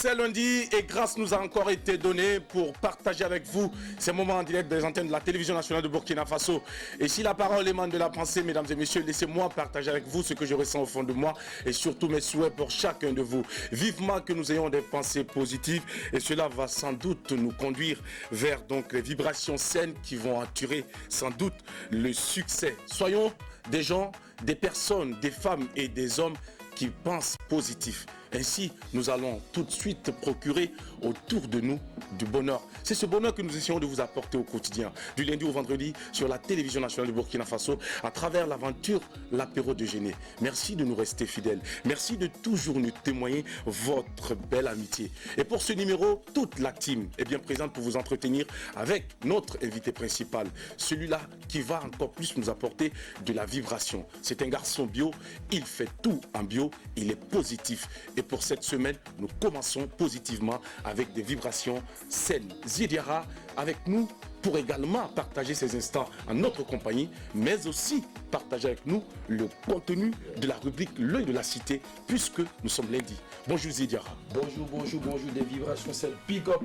C'est lundi et grâce nous a encore été donnée pour partager avec vous ces moments en direct des antennes de la télévision nationale de Burkina Faso. Et si la parole émane de la pensée, mesdames et messieurs, laissez-moi partager avec vous ce que je ressens au fond de moi et surtout mes souhaits pour chacun de vous. Vivement que nous ayons des pensées positives et cela va sans doute nous conduire vers donc les vibrations saines qui vont assurer sans doute le succès. Soyons des gens, des personnes, des femmes et des hommes qui pensent positif. Ainsi, nous allons tout de suite procurer autour de nous du bonheur. C'est ce bonheur que nous essayons de vous apporter au quotidien, du lundi au vendredi, sur la télévision nationale de Burkina Faso, à travers l'aventure L'Apéro de Géné. Merci de nous rester fidèles. Merci de toujours nous témoigner votre belle amitié. Et pour ce numéro, toute la team est bien présente pour vous entretenir avec notre invité principal. Celui-là qui va encore plus nous apporter de la vibration. C'est un garçon bio, il fait tout en bio, il est positif. Et pour cette semaine, nous commençons positivement avec des vibrations saines. Ziediara avec nous pour également partager ces instants en notre compagnie, mais aussi partager avec nous le contenu de la rubrique L'œil de la cité, puisque nous sommes lundi. Bonjour Ziediara. Bonjour, des vibrations saines. Pick up,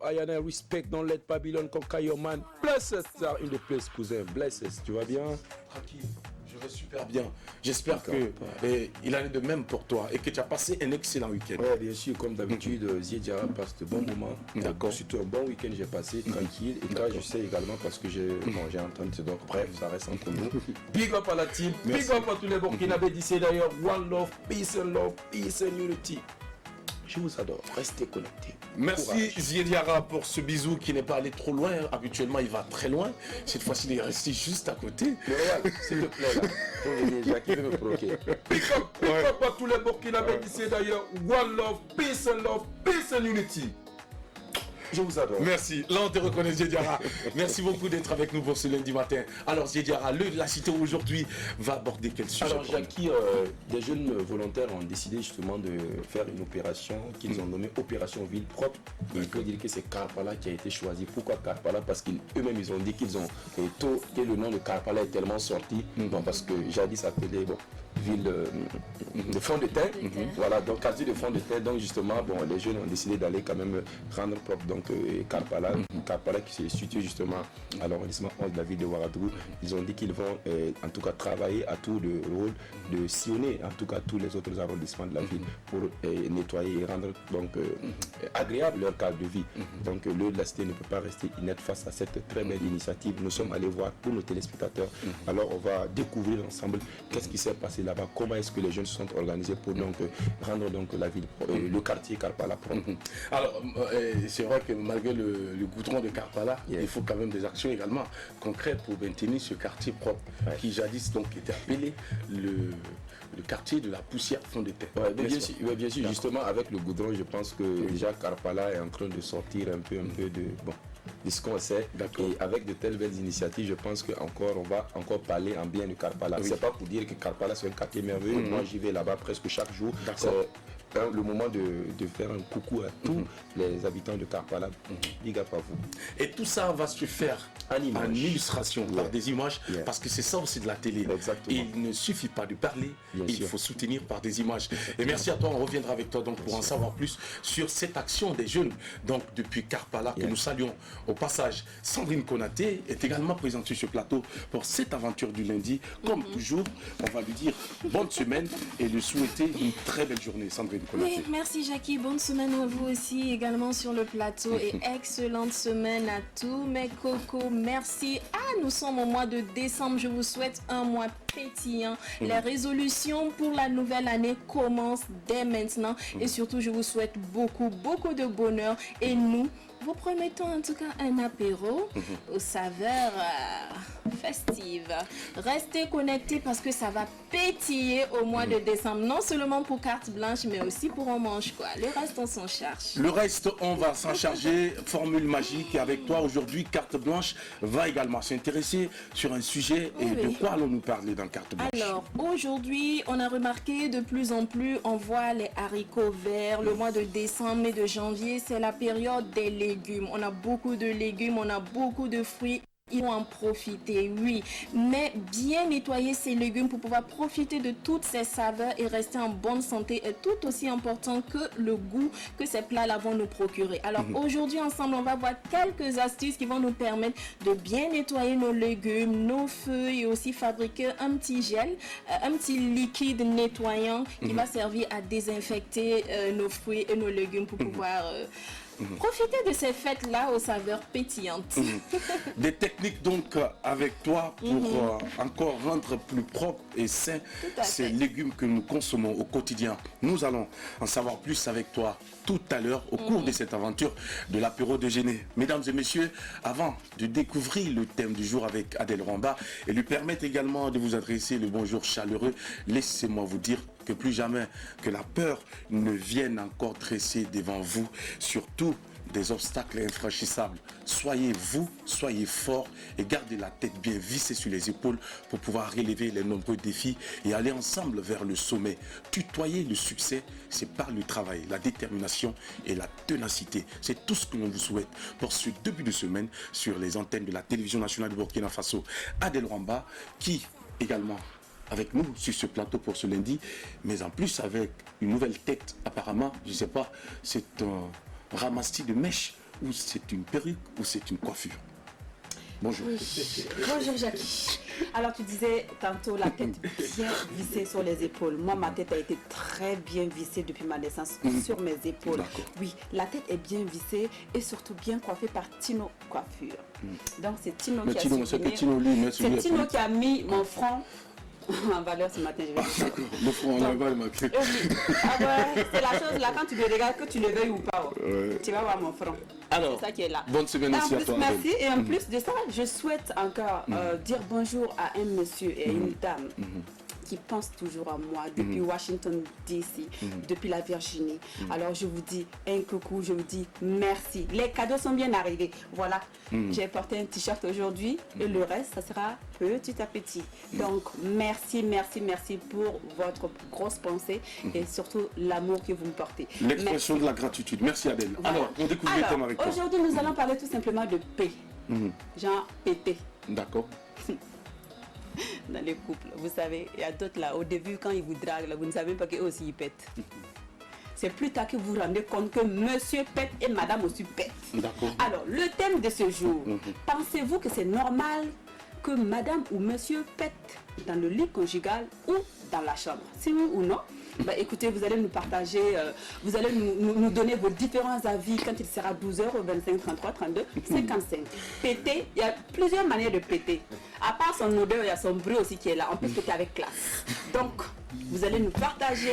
I and I respect, don't let Babylon conquer your man. Blessed are in the place, cousin. Blessed, tu vas bien? Tranquille. Je vais super bien. J'espère qu'il en est de même pour toi et que tu as passé un excellent week-end. Oui, bien sûr, comme d'habitude, Ziediara passe de bons moments. D'accord. Surtout un bon week-end, j'ai passé tranquille. Et toi, je sais également parce que j'ai entendu. Donc, bref, ça reste entre nous. Big up à la team. Big up à tous les Burkinabés d'ici d'ailleurs. One love, peace and unity. Je vous adore. Restez connectés. Merci Ziediara pour ce bisou qui n'est pas allé trop loin. Habituellement, il va très loin. Cette fois-ci, il est resté juste à côté. Mais regarde, s'il te plaît, là. Faut venir, Jackie veut me provoquer. Pick up à tous les Burkinabés d'ici d'ailleurs. One love, peace and unity. Je vous adore. Merci. Là, on te reconnaît, Ziediara. Merci beaucoup d'être avec nous pour ce lundi matin. Alors, Ziediara, l'œil de la cité aujourd'hui va aborder quel sujet? Alors, Jackie, des jeunes volontaires ont décidé justement de faire une opération qu'ils ont nommée Opération Ville Propre. Et il faut dire que c'est Karpala qui a été choisi. Pourquoi Karpala? Parce qu'eux-mêmes, ils ont dit qu'ils ont que le nom de Karpala est tellement sorti. Bon, parce que jadis s'appelait ville de fond de terre. Voilà, donc quartier de fond de terre. Donc justement, les jeunes ont décidé d'aller quand même rendre propre donc Karpala. Karpala qui se situe justement à l'arrondissement 11 de la ville de Ouagadougou. Ils ont dit qu'ils vont en tout cas travailler à tout le rôle de sillonner en tout cas tous les autres arrondissements de la ville pour nettoyer et rendre donc agréable leur cadre de vie. Donc l'œil de la cité ne peut pas rester inerte face à cette très belle initiative. Nous sommes allés voir pour nos téléspectateurs. Alors on va découvrir ensemble qu'est-ce qui s'est passé là-bas, comment est-ce que les jeunes se sont organisés pour donc rendre donc la ville, le quartier Karpala propre. Alors c'est vrai que malgré le goudron de Karpala, il faut quand même des actions également concrètes pour maintenir ce quartier propre qui jadis donc était appelé le quartier de la poussière fond de terre. Bien sûr, justement avec le goudron, je pense que déjà Karpala est en train de sortir un peu de ce qu'on sait. Et avec de telles belles initiatives, je pense qu'on va encore parler en bien de Karpala. C'est pas pour dire que Karpala c'est un quartier merveilleux. Moi j'y vais là-bas presque chaque jour. C'est le moment de faire un coucou à tous les habitants de Karpala. Big up à vous. Et tout ça va se faire en illustration par des images, parce que c'est ça aussi de la télé. Exactement. Il ne suffit pas de parler, il faut soutenir par des images. Et merci à toi, on reviendra avec toi donc pour en savoir plus sur cette action des jeunes donc depuis Karpala que nous saluons au passage. Sandrine Konaté est également présente sur ce plateau pour cette aventure du lundi. Comme toujours, on va lui dire bonne semaine et lui souhaiter une très belle journée. Sandrine Konaté. Oui, merci Jackie, bonne semaine à vous aussi également sur le plateau et excellente semaine à tous mes cocos. Merci. Nous sommes au mois de décembre. Je vous souhaite un mois pétillant. Les résolutions pour la nouvelle année commencent dès maintenant. Et surtout, je vous souhaite beaucoup de bonheur. Et nous vous promettons en tout cas un apéro aux saveurs festives. Restez connectés parce que ça va pétiller au mois de décembre. Non seulement pour carte blanche, mais aussi pour on mange quoi. Le reste, on s'en charge. Le reste, on va s'en charger. Formule magique. Et avec toi, aujourd'hui, carte blanche va également s'intéresser sur un sujet. Et de quoi allons-nous parler dans carte blanche? Alors, aujourd'hui, on a remarqué de plus en plus, on voit les haricots verts. Le mois de décembre et de janvier, c'est la période des légumes. On a beaucoup de légumes, on a beaucoup de fruits. ils vont en profiter, oui. Mais bien nettoyer ces légumes pour pouvoir profiter de toutes ces saveurs et rester en bonne santé est tout aussi important que le goût que ces plats-là vont nous procurer. Alors aujourd'hui, ensemble, on va voir quelques astuces qui vont nous permettre de bien nettoyer nos légumes, nos feuilles et aussi fabriquer un petit gel, un petit liquide nettoyant qui va servir à désinfecter nos fruits et nos légumes pour pouvoir... profitez de ces fêtes-là aux saveurs pétillantes. Des techniques donc avec toi pour encore rendre plus propre et sain ces légumes que nous consommons au quotidien. Nous allons en savoir plus avec toi tout à l'heure au cours de cette aventure de l'apéro déjeuner. Mesdames et messieurs, avant de découvrir le thème du jour avec Adèle Rwamba et lui permettre également de vous adresser le bonjour chaleureux, laissez-moi vous dire que plus jamais que la peur ne vienne encore dresser devant vous, surtout des obstacles infranchissables. Soyez forts et gardez la tête bien vissée sur les épaules pour pouvoir relever les nombreux défis et aller ensemble vers le sommet. Tutoyer le succès, c'est par le travail, la détermination et la ténacité. C'est tout ce que l'on vous souhaite pour ce début de semaine sur les antennes de la télévision nationale de Burkina Faso. Adèle Rwamba, qui également avec nous sur ce plateau pour ce lundi, mais en plus avec une nouvelle tête apparemment, je ne sais pas, c'est un ramassis de mèches ou c'est une perruque ou c'est une coiffure. Bonjour. Oui. Bonjour Jackie. Alors tu disais tantôt la tête bien vissée sur les épaules. Moi ma tête a été très bien vissée depuis ma naissance sur mes épaules. Oui, la tête est bien vissée et surtout bien coiffée par Tino Coiffure. Donc c'est Tino qui a mis mon front en valeur ce matin. D'accord, le front en aval m'a créé. C'est la chose là, quand tu le regardes, que tu le veuilles ou pas, tu vas voir mon front. Alors, c'est ça qui est là. Bonne semaine aussi à toi. Merci. Et en plus de ça, je souhaite encore dire bonjour à un monsieur et à une dame qui pensent toujours à moi depuis Washington DC, depuis la Virginie. Alors je vous dis un coucou, je vous dis merci. Les cadeaux sont bien arrivés. Voilà, j'ai porté un t-shirt aujourd'hui et le reste, ça sera petit à petit. Donc merci pour votre grosse pensée et surtout l'amour que vous me portez. L'expression de la gratitude. Merci Adèle. Voilà. Alors, on découvre le thème avec toi. Aujourd'hui, nous allons parler tout simplement de paix. Genre pété. D'accord. Dans les couples, vous savez, il y a d'autres là, au début quand ils vous draguent, là, vous ne savez pas qu'eux aussi ils pètent. C'est plus tard que vous vous rendez compte que monsieur pète et madame aussi pète. D'accord. Alors, le thème de ce jour, pensez-vous que c'est normal que madame ou monsieur pète dans le lit conjugal ou dans la chambre? Si oui ou non, bah, écoutez, vous allez nous partager, vous allez nous donner vos différents avis quand il sera 12h au 25 33 32 55. Péter, il y a plusieurs manières de péter. À part son odeur, il y a son bruit aussi qui est là. On peut péter avec classe. Donc, vous allez nous partager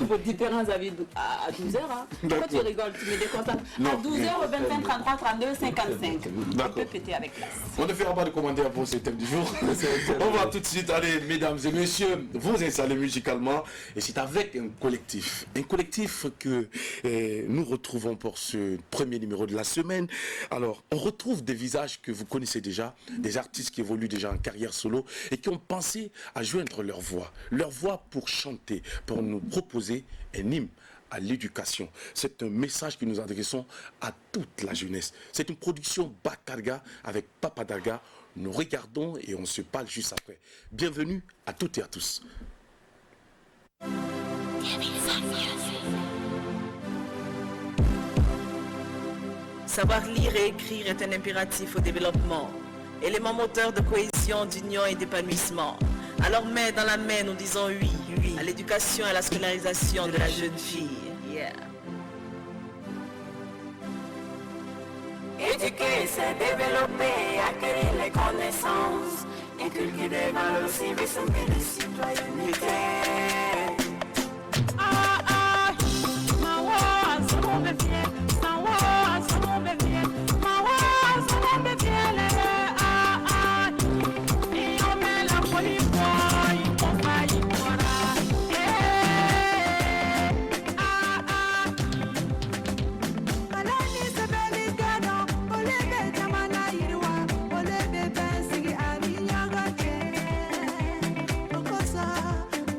vos différents avis à 12h. Hein. Pourquoi tu rigoles? Tu me déconcentres. À 12h au 25 33 32 55. On peut péter avec classe. On ne fera pas de commentaires pour ce thème du jour. On va tout de suite aller, mesdames et messieurs, vous installer musicalement. Et c'est avec un collectif que nous retrouvons pour ce premier numéro de la semaine. Alors, on retrouve des visages que vous connaissez déjà, des artistes qui évoluent déjà en carrière solo et qui ont pensé à joindre leur voix pour chanter, pour nous proposer un hymne à l'éducation. C'est un message que nous adressons à toute la jeunesse. C'est une production Bakarga avec Papa Daga. Nous regardons et on se parle juste après. Bienvenue à toutes et à tous. Savoir lire et écrire est un impératif au développement, élément moteur de cohésion, d'union et d'épanouissement. Alors main dans la main, nous disons oui à l'éducation et à la scolarisation de la jeune fille. Yeah. Éduquer, c'est développer, acquérir les connaissances, inculquer des valeurs civiques et de citoyenneté.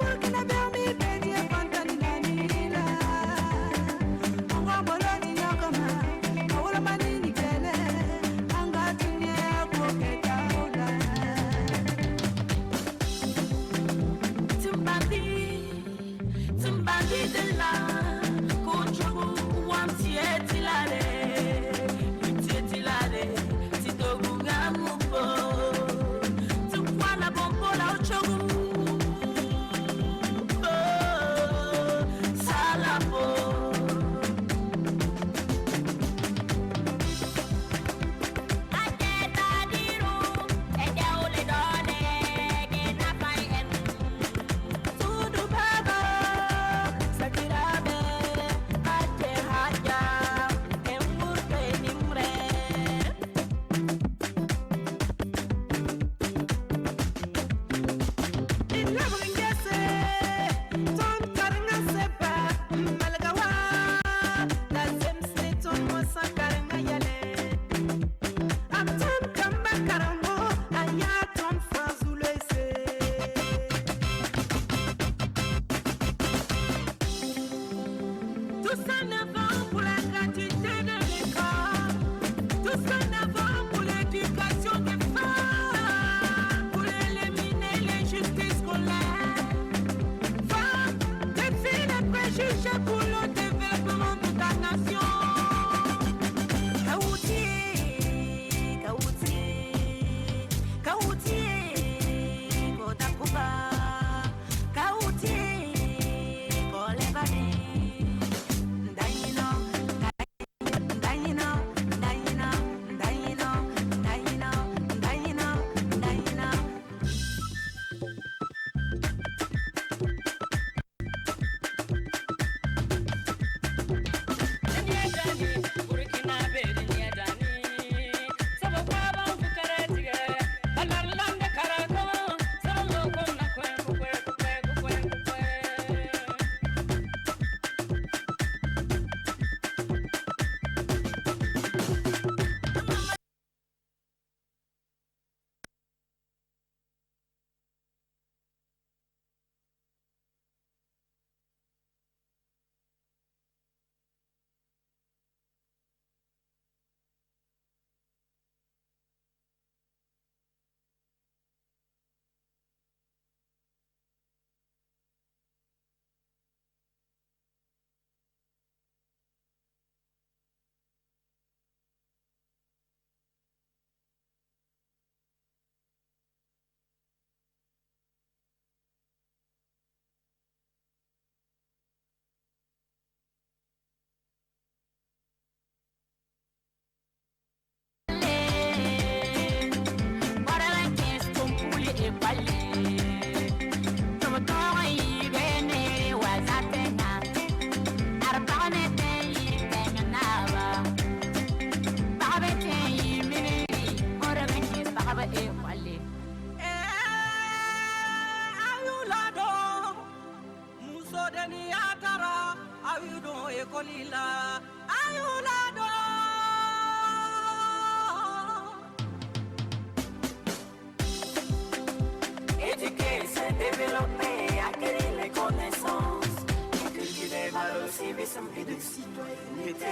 Burkina Faso Éduquer, c'est développer, acquérir les connaissances, inculquer des valeurs civiques et de citoyenneté.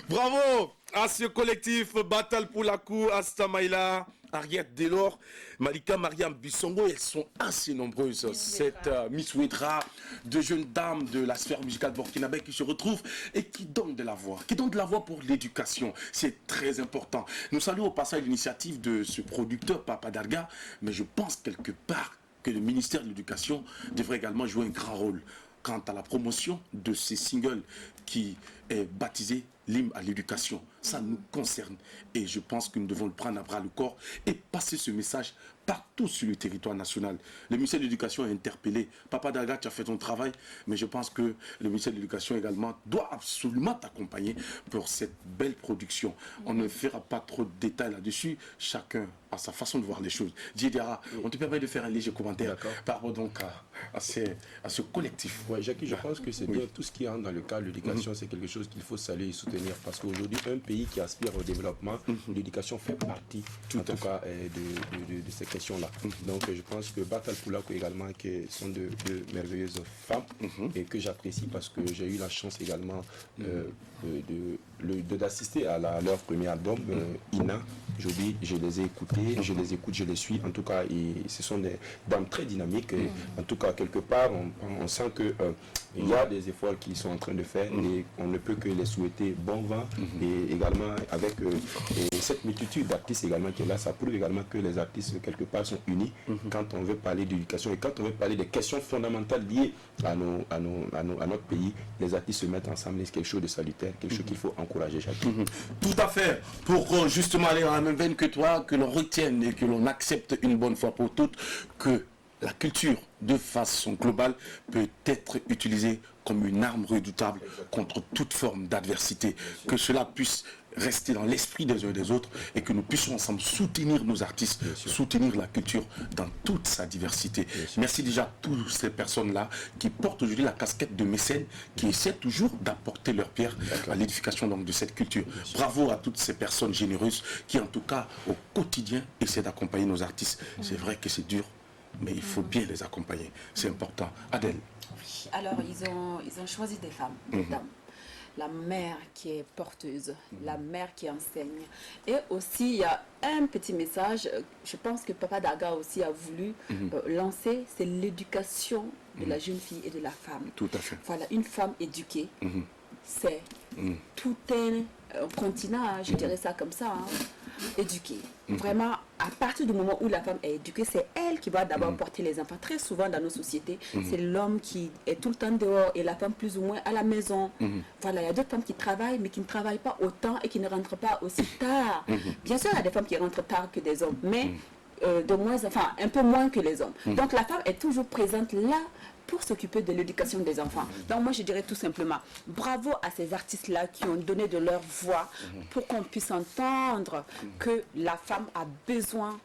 Bravo à ce collectif Battle pour la Cour, Astamaïla, Ariette Delors, Malika Mariam Bissongo. Elles sont assez nombreuses, cette Miss Ouédra, de jeunes dames de la sphère musicale burkinabé qui se retrouvent et qui donnent de la voix, pour l'éducation. C'est très important. Nous saluons au passage l'initiative de ce producteur, Papa Darga, mais je pense quelque part que le ministère de l'Éducation devrait également jouer un grand rôle quant à la promotion de ces singles qui est baptisé l'hymne à l'éducation. Ça nous concerne et je pense que nous devons le prendre à bras le corps et passer ce message partout sur le territoire national. Le ministère de l'Éducation est interpellé. Papa Daga, tu as fait ton travail, mais je pense que le ministère de l'Éducation également doit absolument t'accompagner pour cette belle production. On ne fera pas trop de détails là-dessus, chacun a sa façon de voir les choses. Didiara, on te permet de faire un léger commentaire par rapport donc à ce collectif. Oui, Jackie, je pense que c'est bien tout ce qui entre dans le cadre de l'éducation, c'est quelque chose qu'il faut saluer et soutenir parce qu'aujourd'hui, un pays qui aspire au développement, l'éducation fait partie, en tout cas, de ces questions-là. Donc, je pense que Batal Poulako également, qui sont de merveilleuses femmes et que j'apprécie parce que j'ai eu la chance également d'assister à leur premier album, Ina. Je les ai écoutés, je les écoute, je les suis. En tout cas, ce sont des dames très dynamiques. Et en tout cas, quelque part, on sent qu'il y a des efforts qu'ils sont en train de faire et on ne peut que les souhaiter bon vent. Et également, avec cette multitude d'artistes également qui est là, ça prouve également que les artistes, quelque part, sont unis quand on veut parler d'éducation et quand on veut parler des questions fondamentales liées à notre pays. Les artistes se mettent ensemble, c'est quelque chose de salutaire, quelque chose qu'il faut encourager chaque jour. Tout à fait. Pour justement aller dans la même veine que toi, que l'on retienne et que l'on accepte une bonne fois pour toutes que la culture, de façon globale, peut être utilisée comme une arme redoutable contre toute forme d'adversité. Que cela puisse rester dans l'esprit des uns et des autres et que nous puissions ensemble soutenir nos artistes, soutenir la culture dans toute sa diversité. Merci déjà à toutes ces personnes-là qui portent aujourd'hui la casquette de mécènes, qui essaient toujours d'apporter leur pierre à l'édification donc, de cette culture. Bravo à toutes ces personnes généreuses qui en tout cas au quotidien essaient d'accompagner nos artistes. C'est vrai que c'est dur, mais il faut bien les accompagner. C'est important. Adèle. Alors, ils ont choisi des femmes, des dames. La mère qui est porteuse, la mère qui enseigne. Et aussi, il y a un petit message, je pense que Papa Daga aussi a voulu lancer, c'est l'éducation de la jeune fille et de la femme. Tout à fait. Voilà, une femme éduquée, c'est tout un continent, je dirais ça comme ça, hein, éduquée. Vraiment, à partir du moment où la femme est éduquée, c'est elle qui va d'abord porter les enfants. Très souvent dans nos sociétés, c'est l'homme qui est tout le temps dehors et la femme plus ou moins à la maison. Voilà, il y a d'autres femmes qui travaillent, mais qui ne travaillent pas autant et qui ne rentrent pas aussi tard. Bien sûr, il y a des femmes qui rentrent tard que des hommes, mais un peu moins que les hommes. Donc la femme est toujours présente là pour s'occuper de l'éducation des enfants. Donc moi je dirais tout simplement, bravo à ces artistes-là qui ont donné de leur voix pour qu'on puisse entendre que la femme a besoin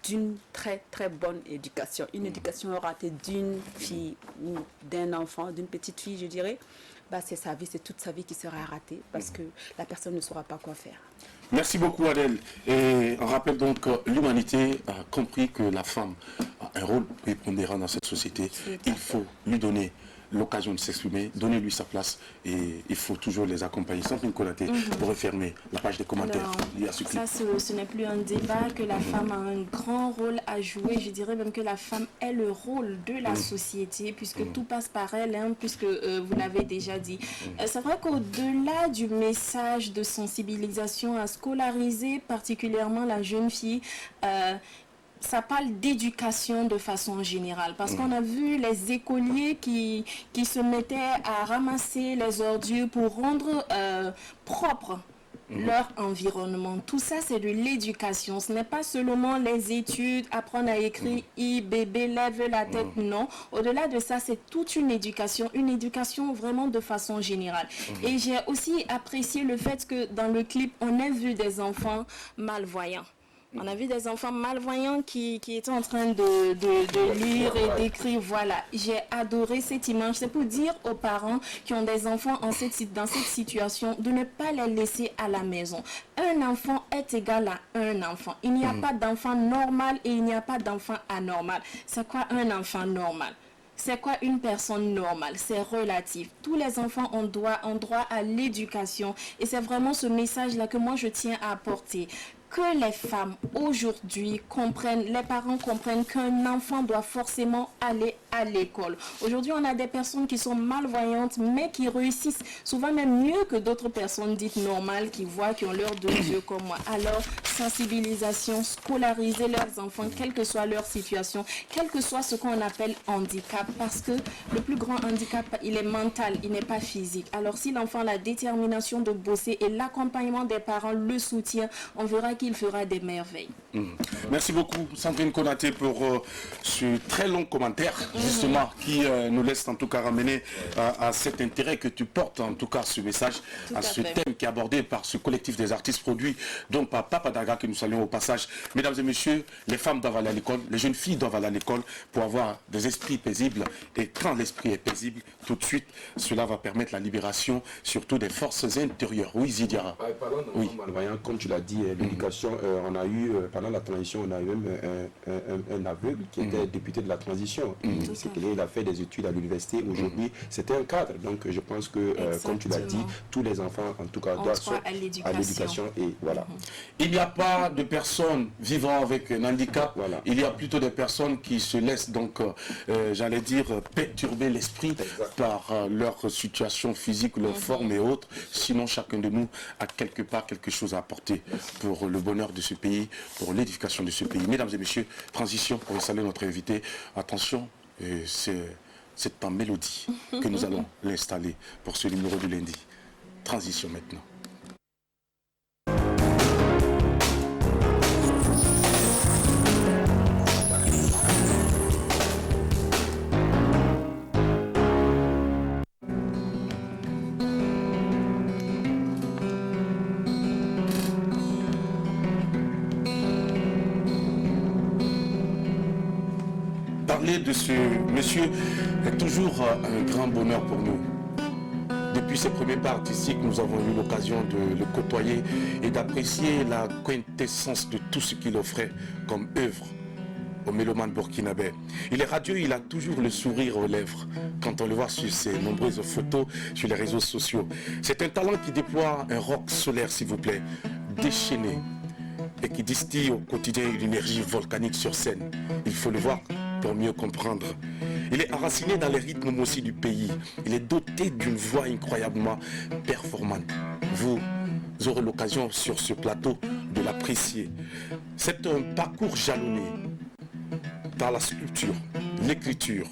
d'une très très bonne éducation. Une éducation ratée d'une fille ou d'un enfant, d'une petite fille je dirais, bah, c'est sa vie, c'est toute sa vie qui sera ratée parce que la personne ne saura pas quoi faire. Merci beaucoup Adèle. Et on rappelle donc que l'humanité a compris que la femme a un rôle prépondérant dans cette société. Il faut lui donner l'occasion de s'exprimer, donner-lui sa place et il faut toujours les accompagner. Sandrine Konaté, pour refermer la page des commentaires liés à ce clip. Ça, ce n'est plus un débat, que la femme a un grand rôle à jouer. Je dirais même que la femme est le rôle de la société, puisque tout passe par elle, hein, puisque vous l'avez déjà dit. C'est vrai qu'au-delà du message de sensibilisation à scolariser particulièrement la jeune fille, ça parle d'éducation de façon générale, parce qu'on a vu les écoliers qui se mettaient à ramasser les ordures pour rendre propre leur environnement. Tout ça, c'est de l'éducation. Ce n'est pas seulement les études, apprendre à écrire I, bébé, lève la tête, non. Au-delà de ça, c'est toute une éducation vraiment de façon générale. Et j'ai aussi apprécié le fait que dans le clip, on ait vu des enfants malvoyants. On a vu des enfants malvoyants qui étaient en train de lire et d'écrire. Voilà, j'ai adoré cette image. C'est pour dire aux parents qui ont des enfants dans cette situation de ne pas les laisser à la maison. Un enfant est égal à un enfant. Il n'y a pas d'enfant normal et il n'y a pas d'enfant anormal. C'est quoi un enfant normal ? C'est quoi une personne normale? C'est relatif. Tous les enfants ont droit à l'éducation. Et c'est vraiment ce message-là que moi je tiens à apporter. Que les femmes aujourd'hui comprennent, les parents comprennent qu'un enfant doit forcément aller à l'école. Aujourd'hui, on a des personnes qui sont malvoyantes, mais qui réussissent souvent même mieux que d'autres personnes dites normales, qui voient, qui ont leurs deux yeux comme moi. Alors, sensibilisation, scolariser leurs enfants, quelle que soit leur situation, quel que soit ce qu'on appelle handicap, parce que le plus grand handicap, il est mental, il n'est pas physique. Alors, si l'enfant a la détermination de bosser et l'accompagnement des parents, le soutien, on verra qu'il fera des merveilles. Merci beaucoup Sandrine Konaté pour ce très long commentaire justement qui nous laisse en tout cas ramener à cet intérêt que tu portes en tout cas ce message, à ce thème qui est abordé par ce collectif des artistes produits donc par Papa Daga que nous saluons au passage. Mesdames et messieurs, les femmes doivent aller à l'école, les jeunes filles doivent aller à l'école pour avoir des esprits paisibles et quand l'esprit est paisible, tout de suite cela va permettre la libération surtout des forces intérieures. Oui Zidiara. Parlant d'enfants malvoyants, comme tu l'as dit, l'éducation, on a eu, pendant la transition, on a eu même un aveugle qui était député de la transition. Il a fait des études à l'université. Aujourd'hui, c'était un cadre. Donc, je pense que, comme tu l'as dit, tous les enfants, en tout cas, doivent à l'éducation. Et voilà. Il n'y a pas de personnes vivant avec un handicap. Voilà. Il y a plutôt des personnes qui se laissent, donc, j'allais dire, perturber l'esprit par leur situation physique, leur forme et autres. Sinon, chacun de nous a quelque part quelque chose à apporter pour le bonheur de ce pays, pour l'édification de ce pays. Mesdames et messieurs, transition pour saluer notre invité. Attention, c'est en mélodie que nous allons l'installer pour ce numéro du lundi. Transition maintenant. parler de ce monsieur est toujours un grand bonheur pour nous. Depuis ses premiers pas artistiques, nous avons eu l'occasion de le côtoyer et d'apprécier la quintessence de tout ce qu'il offrait comme œuvre au mélomane burkinabé. Il est radieux, il a toujours le sourire aux lèvres quand on le voit sur ses nombreuses photos sur les réseaux sociaux. C'est un talent qui déploie un rock solaire, s'il vous plaît, déchaîné, et qui distille au quotidien une énergie volcanique sur scène. Il faut le voir pour mieux comprendre. Il est enraciné dans les rythmes aussi du pays. Il est doté d'une voix incroyablement performante. Vous aurez l'occasion sur ce plateau de l'apprécier. C'est un parcours jalonné par la sculpture, l'écriture,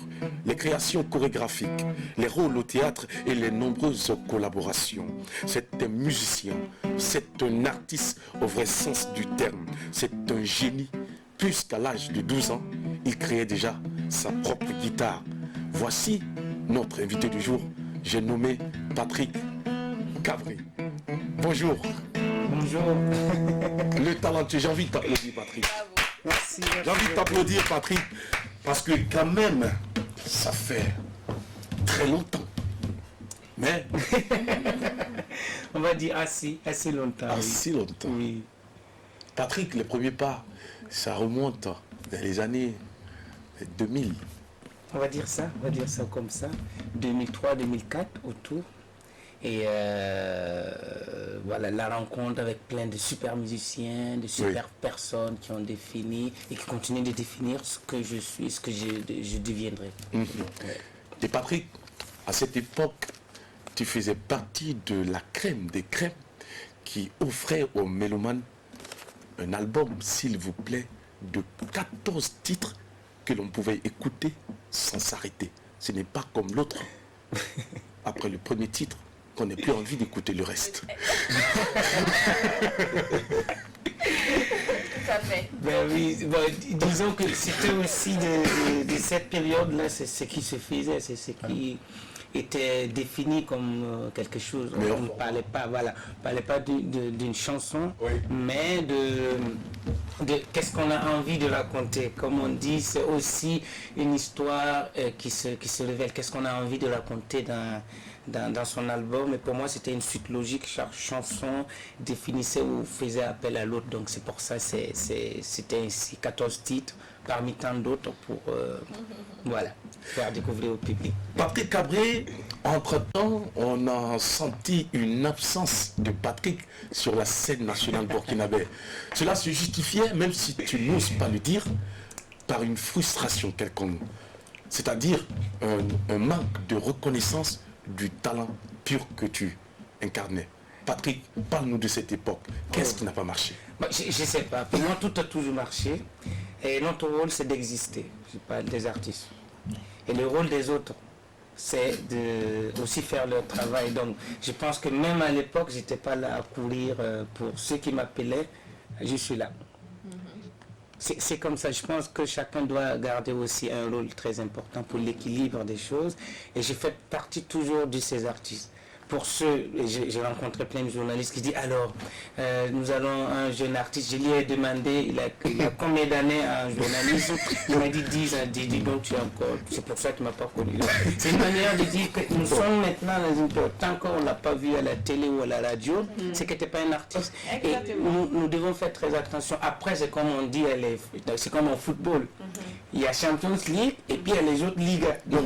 les créations chorégraphiques, les rôles au théâtre et les nombreuses collaborations. C'est un musicien, c'est un artiste au vrai sens du terme, c'est un génie. Puisqu'à l'âge de 12 ans, il créait déjà sa propre guitare. Voici notre invité du jour, j'ai nommé Patrick Cabré. Bonjour. Bonjour. Le talentueux, j'ai envie de t'applaudir, Patrick. Merci. J'ai envie de t'applaudir, Patrick, parce que quand même, ça fait très longtemps. Mais On va dire assez longtemps. oui. assez longtemps. Oui. Patrick, les premiers pas, ça remonte dans les années 2000. On va dire ça comme ça. 2003, 2004 autour. Et voilà, la rencontre avec plein de super musiciens, de super personnes qui ont défini et qui continuent de définir ce que je suis, ce que je deviendrai. Et Patrick, à cette époque, tu faisais partie de la crème des crèmes qui offrait aux mélomanes un album, s'il vous plaît, de 14 titres que l'on pouvait écouter sans s'arrêter. Ce n'est pas comme l'autre. Après le premier titre, qu'on n'ait plus envie d'écouter le reste. Tout à fait. Ben oui, bon, disons que c'était aussi de cette période-là, c'est ce qui se faisait, c'est ce qui était défini comme quelque chose. On ne parlait pas, voilà, on parlait pas d'une chanson, mais de qu'est-ce qu'on a envie de raconter. Comme on dit, c'est aussi une histoire qui se révèle. Qu'est-ce qu'on a envie de raconter dans son album. Et pour moi, c'était une suite logique. Chaque chanson définissait ou faisait appel à l'autre. Donc c'est pour ça, c'était ainsi 14 titres parmi tant d'autres pour voilà, faire découvrir au public. Patrick Cabré, entre-temps, on a senti une absence de Patrick sur la scène nationale burkinabé. Cela se justifiait, même si tu n'oses pas le dire, par une frustration quelconque. C'est-à-dire un manque de reconnaissance du talent pur que tu incarnais. Patrick, parle-nous de cette époque. Qu'est-ce qui n'a pas marché? Je ne sais pas. Pour moi, tout a toujours marché. Et notre rôle, c'est d'exister. Je parle des artistes. Et le rôle des autres, c'est de aussi faire leur travail. Donc, je pense que même à l'époque, je n'étais pas là à courir pour ceux qui m'appelaient. Je suis là. C'est comme ça. Je pense que chacun doit garder aussi un rôle très important pour l'équilibre des choses. Et je fais partie toujours de ces artistes. Pour ceux, j'ai rencontré plein de journalistes qui disent alors, nous allons un jeune artiste, je lui ai demandé, il a combien d'années en journalisme? Il m'a dit 10 ans, dis donc tu es encore, c'est pour ça que tu ne m'as pas connu. C'est une manière de dire que nous sommes maintenant dans une période, tant qu'on ne l'a pas vu à la télé ou à la radio, c'est que tu n'es pas un artiste. Et nous devons faire très attention. Après, c'est comme on dit, c'est comme en football. Il y a Champions League et puis il y a les autres ligues. Donc,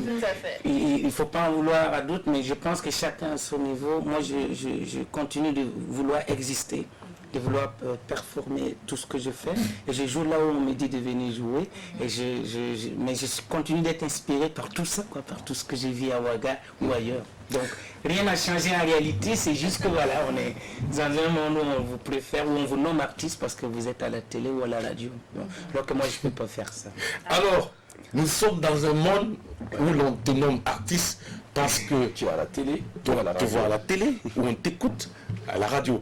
il ne faut pas en vouloir à d'autres, mais je pense que chacun à son niveau, moi je continue de vouloir exister, de vouloir performer tout ce que je fais. Et je joue là où on me dit de venir jouer. Et mais je continue d'être inspiré par tout ça, quoi, par tout ce que j'ai vu à Ouaga ou ailleurs. Donc rien n'a changé en réalité, c'est juste que voilà, on est dans un monde où on vous préfère, où on vous nomme artiste parce que vous êtes à la télé ou à la radio. Alors que moi je ne peux pas faire ça. Alors, nous sommes dans un monde où l'on te nomme artiste parce que Tu vas à la télé, tu te vois à la télé, où on t'écoute à la radio.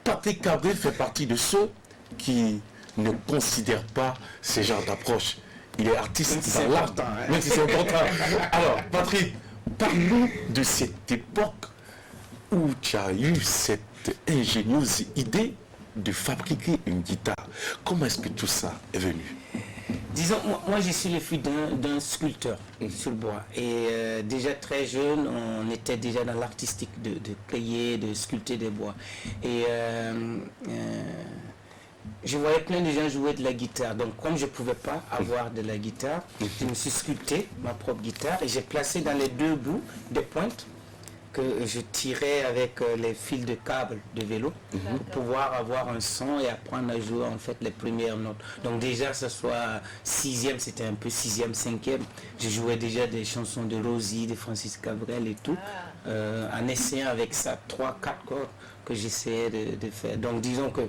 Patrick Cabré fait partie de ceux qui ne considèrent pas ce genre d'approche. Il est artiste dans l'art, même si c'est important. Alors, Patrick, parle-nous de cette époque où tu as eu cette ingénieuse idée de fabriquer une guitare. Comment est-ce que tout ça est venu? Disons, moi je suis le fils d'un sculpteur sur bois. Et déjà très jeune, on était déjà dans l'artistique de créer, de sculpter des bois. Et je voyais plein de gens jouer de la guitare. Donc comme je ne pouvais pas avoir de la guitare, je me suis sculpté ma propre guitare et j'ai placé dans les deux bouts des pointes que je tirais avec les fils de câble de vélo pour pouvoir avoir un son et apprendre à jouer en fait les premières notes. Donc déjà ce soit 6e, c'était un peu 6e, 5e. Je jouais déjà des chansons de Rosie, de Francis Cabrel et tout, en essayant avec ça 3-4 cordes que j'essayais de faire. Donc disons que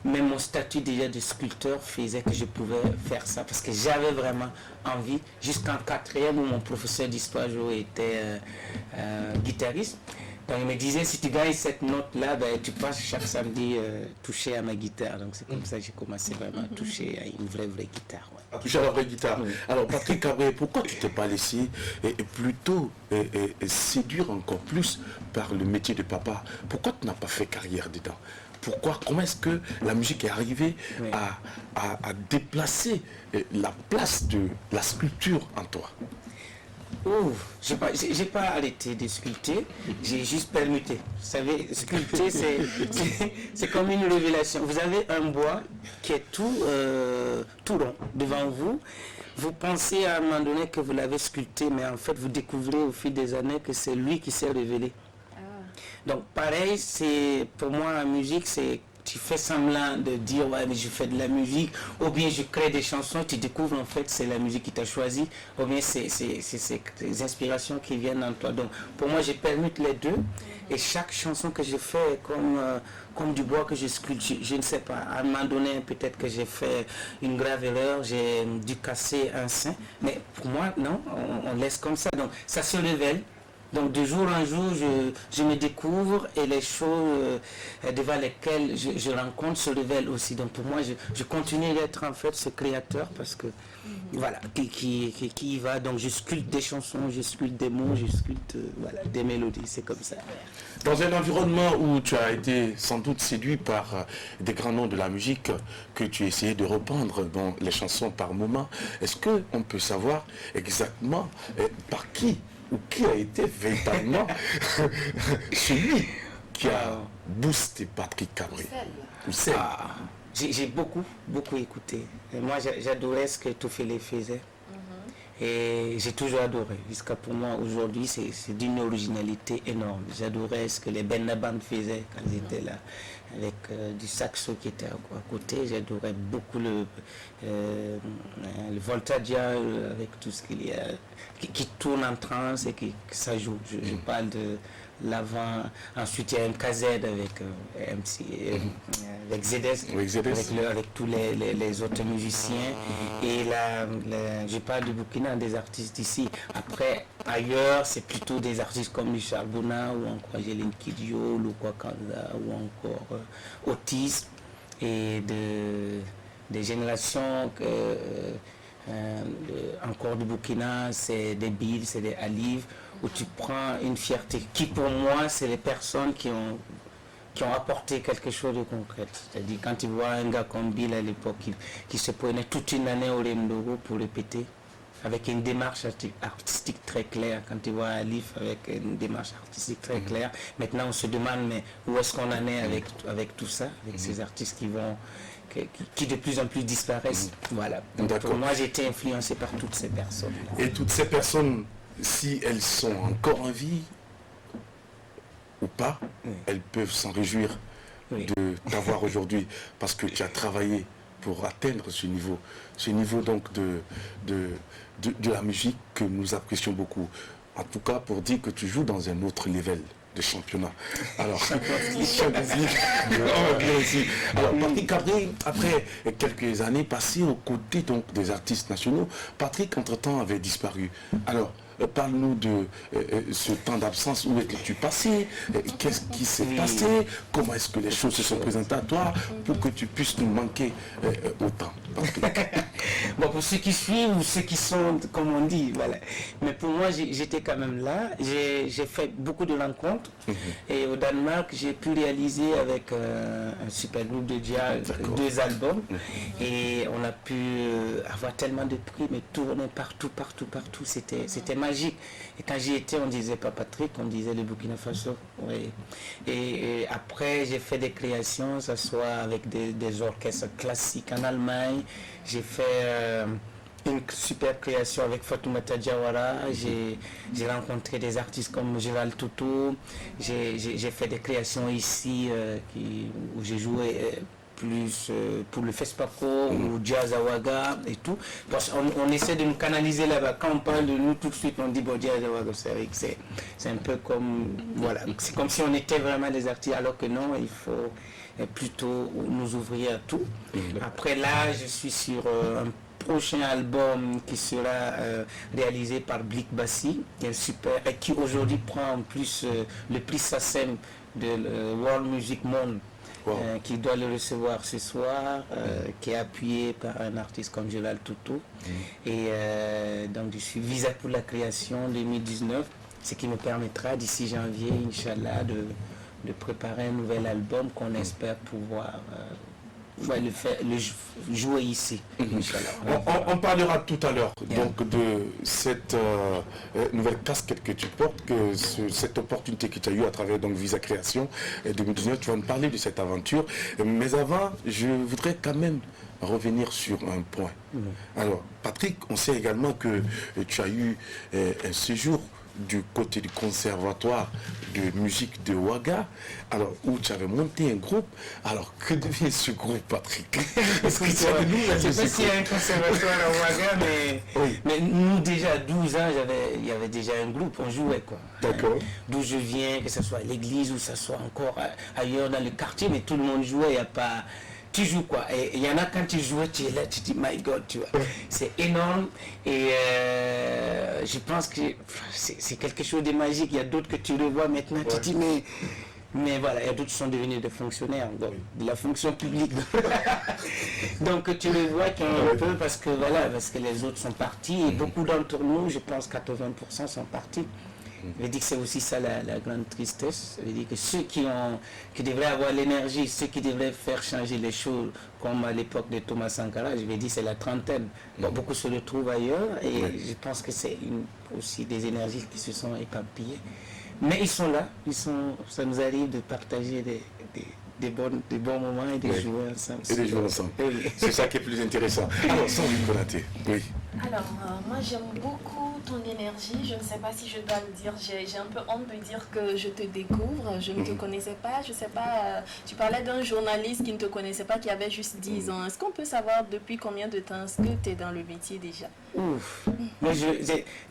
même mon statut déjà de sculpteur faisait que je pouvais faire ça parce que j'avais vraiment envie jusqu'en 4e où mon professeur d'histoire géo était guitariste. Donc il me disait si tu gagnes cette note là, ben, tu passes chaque samedi toucher à ma guitare. Donc c'est comme ça que j'ai commencé vraiment à toucher à une vraie guitare. Ouais. À toucher à la vraie guitare. Alors Patrick Cabré, pourquoi tu t'es pas laissé plutôt séduire encore plus par le métier de papa? Pourquoi tu n'as pas fait carrière dedans? Pourquoi? Comment est-ce que la musique est arrivée à déplacer la place de la sculpture en toi? Oh, j'ai pas arrêté de sculpter, j'ai juste permuté. Vous savez, sculpter, c'est comme une révélation. Vous avez un bois qui est tout rond devant vous. Vous pensez à un moment donné que vous l'avez sculpté, mais en fait, vous découvrez au fil des années que c'est lui qui s'est révélé. Donc pareil, c'est pour moi la musique, c'est tu fais semblant de dire ouais mais je fais de la musique, ou bien je crée des chansons, tu découvres en fait c'est la musique qui t'a choisi, ou bien c'est des inspirations qui viennent en toi. Donc pour moi j'ai permute les deux, et chaque chanson que je fais est comme du bois que je sculpte. Je ne sais pas, à un moment donné peut-être que j'ai fait une grave erreur, j'ai dû casser un sein, mais pour moi non, on laisse comme ça, donc ça se révèle. Donc de jour en jour, je me découvre et les choses devant lesquelles je rencontre se révèlent aussi. Donc pour moi, je continue d'être en fait ce créateur parce que voilà, qui y va. Donc je sculpte des chansons, je sculpte des mots, je sculpte voilà, des mélodies, c'est comme ça. Dans un environnement où tu as été sans doute séduit par des grands noms de la musique que tu essayais de reprendre dans les chansons par moment, est-ce qu'on peut savoir exactement par qui ou qui a été véritablement celui qui a boosté Patrick Cabré? J'ai beaucoup écouté. Et moi, j'adorais ce que Toufélé faisait. Et j'ai toujours adoré. Jusqu'à pour moi, aujourd'hui, c'est d'une originalité énorme. J'adorais ce que les Bennaban faisaient quand ils étaient là, avec du saxo qui était à côté. J'adorais beaucoup le Voltagia, avec tout ce qu'il y a, qui tourne en transe et que ça joue. Je parle de l'avant. Ensuite, il y a MKZ avec MC, avec ZS, avec tous les autres musiciens. Et là, je parle du Burkina, des artistes ici. Après, ailleurs, c'est plutôt des artistes comme Michel Bouna ou encore Géline Kidjo, Lukwa Kanza ou encore Otis. Et des générations encore du Burkina, c'est des Bills, c'est des Aliv, où tu prends une fierté qui pour moi c'est les personnes qui ont apporté quelque chose de concret. C'est-à-dire quand tu vois un gars comme Bill à l'époque qui se prenait toute une année au Remdoro pour répéter avec une démarche artistique très claire, quand tu vois Alif avec une démarche artistique très claire, maintenant on se demande mais où est-ce qu'on en est avec tout ça, avec ces artistes qui de plus en plus disparaissent. Voilà. Donc pour moi j'ai été influencé par toutes ces personnes. Et toutes ces personnes, si elles sont encore en vie ou pas, elles peuvent s'en réjouir de t'avoir aujourd'hui parce que tu as travaillé pour atteindre ce niveau donc de la musique que nous apprécions beaucoup. En tout cas pour dire que tu joues dans un autre level de championnat. Alors, alors Patrick Cabré, après quelques années passées aux côtés donc des artistes nationaux, Patrick entre-temps avait disparu. Alors, parle-nous de ce temps d'absence, où es-tu passé, qu'est-ce qui s'est passé, comment est-ce que les choses se sont présentées à toi pour que tu puisses nous manquer autant. Bon, pour ceux qui suivent ou ceux qui sont, comme on dit, voilà. Mais pour moi, j'étais quand même là. J'ai fait beaucoup de rencontres. Et au Danemark, j'ai pu réaliser avec un super groupe de jazz 2 albums. Et on a pu avoir tellement de prix, mais tourner partout. C'était magique. Et quand j'y étais, on disait pas Patrick, on disait le Burkina Faso. Oui. Et après, j'ai fait des créations, ça soit avec des orchestres classiques en Allemagne. J'ai fait une super création avec Fatoumata Diawara. J'ai rencontré des artistes comme Gérald Toutou. J'ai fait des créations ici où j'ai joué plus pour le FESPACO ou Jazz Awaga et tout. Parce on essaie de nous canaliser là-bas. Quand on parle de nous, tout de suite on dit bon, Jazz Awaga, c'est un peu comme voilà, c'est comme si on était vraiment des artistes, alors que non, il faut plutôt nous ouvrir à tout. Après là, je suis sur un prochain album qui sera réalisé par Blik Bassi, qui est super, et qui aujourd'hui prend en plus le prix SACEM de World Music Monde. Qui doit le recevoir ce soir, qui est appuyé par un artiste comme Gérald Toutou. Et donc je suis visa pour la création 2019, ce qui me permettra d'ici janvier, Inch'Allah, de préparer un nouvel album qu'on espère pouvoir le jouer ici. On parlera tout à l'heure donc de cette nouvelle casquette que tu portes, cette opportunité que tu as eue à travers donc Visa Création 2019. Tu vas me parler de cette aventure. Mais avant, je voudrais quand même revenir sur un point. Alors, Patrick, on sait également que tu as eu un séjour du côté du conservatoire de musique de Ouaga, alors où tu avais monté un groupe. Alors que devient ce groupe, Patrick? Est-ce que tu as de nous? Je ne sais pas s'il y a un conservatoire à Ouaga, mais nous déjà à 12 ans, il y avait déjà un groupe, on jouait quoi. D'accord. D'où je viens, que ce soit à l'église ou que ce soit encore ailleurs dans le quartier, mais tout le monde jouait, il n'y a pas... Tu joues quoi, et il y en a quand tu joues, tu es là, tu dis my God, tu vois, c'est énorme, et je pense que c'est quelque chose de magique. Il y a d'autres que tu le vois maintenant, tu dis mais voilà, il y a d'autres qui sont devenus des fonctionnaires, donc, de la fonction publique. Donc tu le vois un peu parce que les autres sont partis, et beaucoup d'entre nous, je pense 80% sont partis. Je veux dire que c'est aussi ça la grande tristesse. Je veux dire que ceux qui devraient avoir l'énergie, ceux qui devraient faire changer les choses, comme à l'époque de Thomas Sankara, je vais dire c'est la trentaine. Donc beaucoup se retrouvent ailleurs, et je pense que c'est aussi des énergies qui se sont éparpillées. Mais ils sont là, ça nous arrive de partager des bons moments et de jouer ensemble. Et de jouer ensemble. C'est ça qui est plus intéressant. Alors, sans Konaté, oui. Alors, moi j'aime beaucoup ton énergie. Je ne sais pas si je dois le dire. J'ai un peu honte de dire que je te découvre. Je ne te connaissais pas. Je ne sais pas. Tu parlais d'un journaliste qui ne te connaissait pas, qui avait juste 10 ans. Est-ce qu'on peut savoir depuis combien de temps est-ce que tu es dans le métier déjà? Ouf. Mais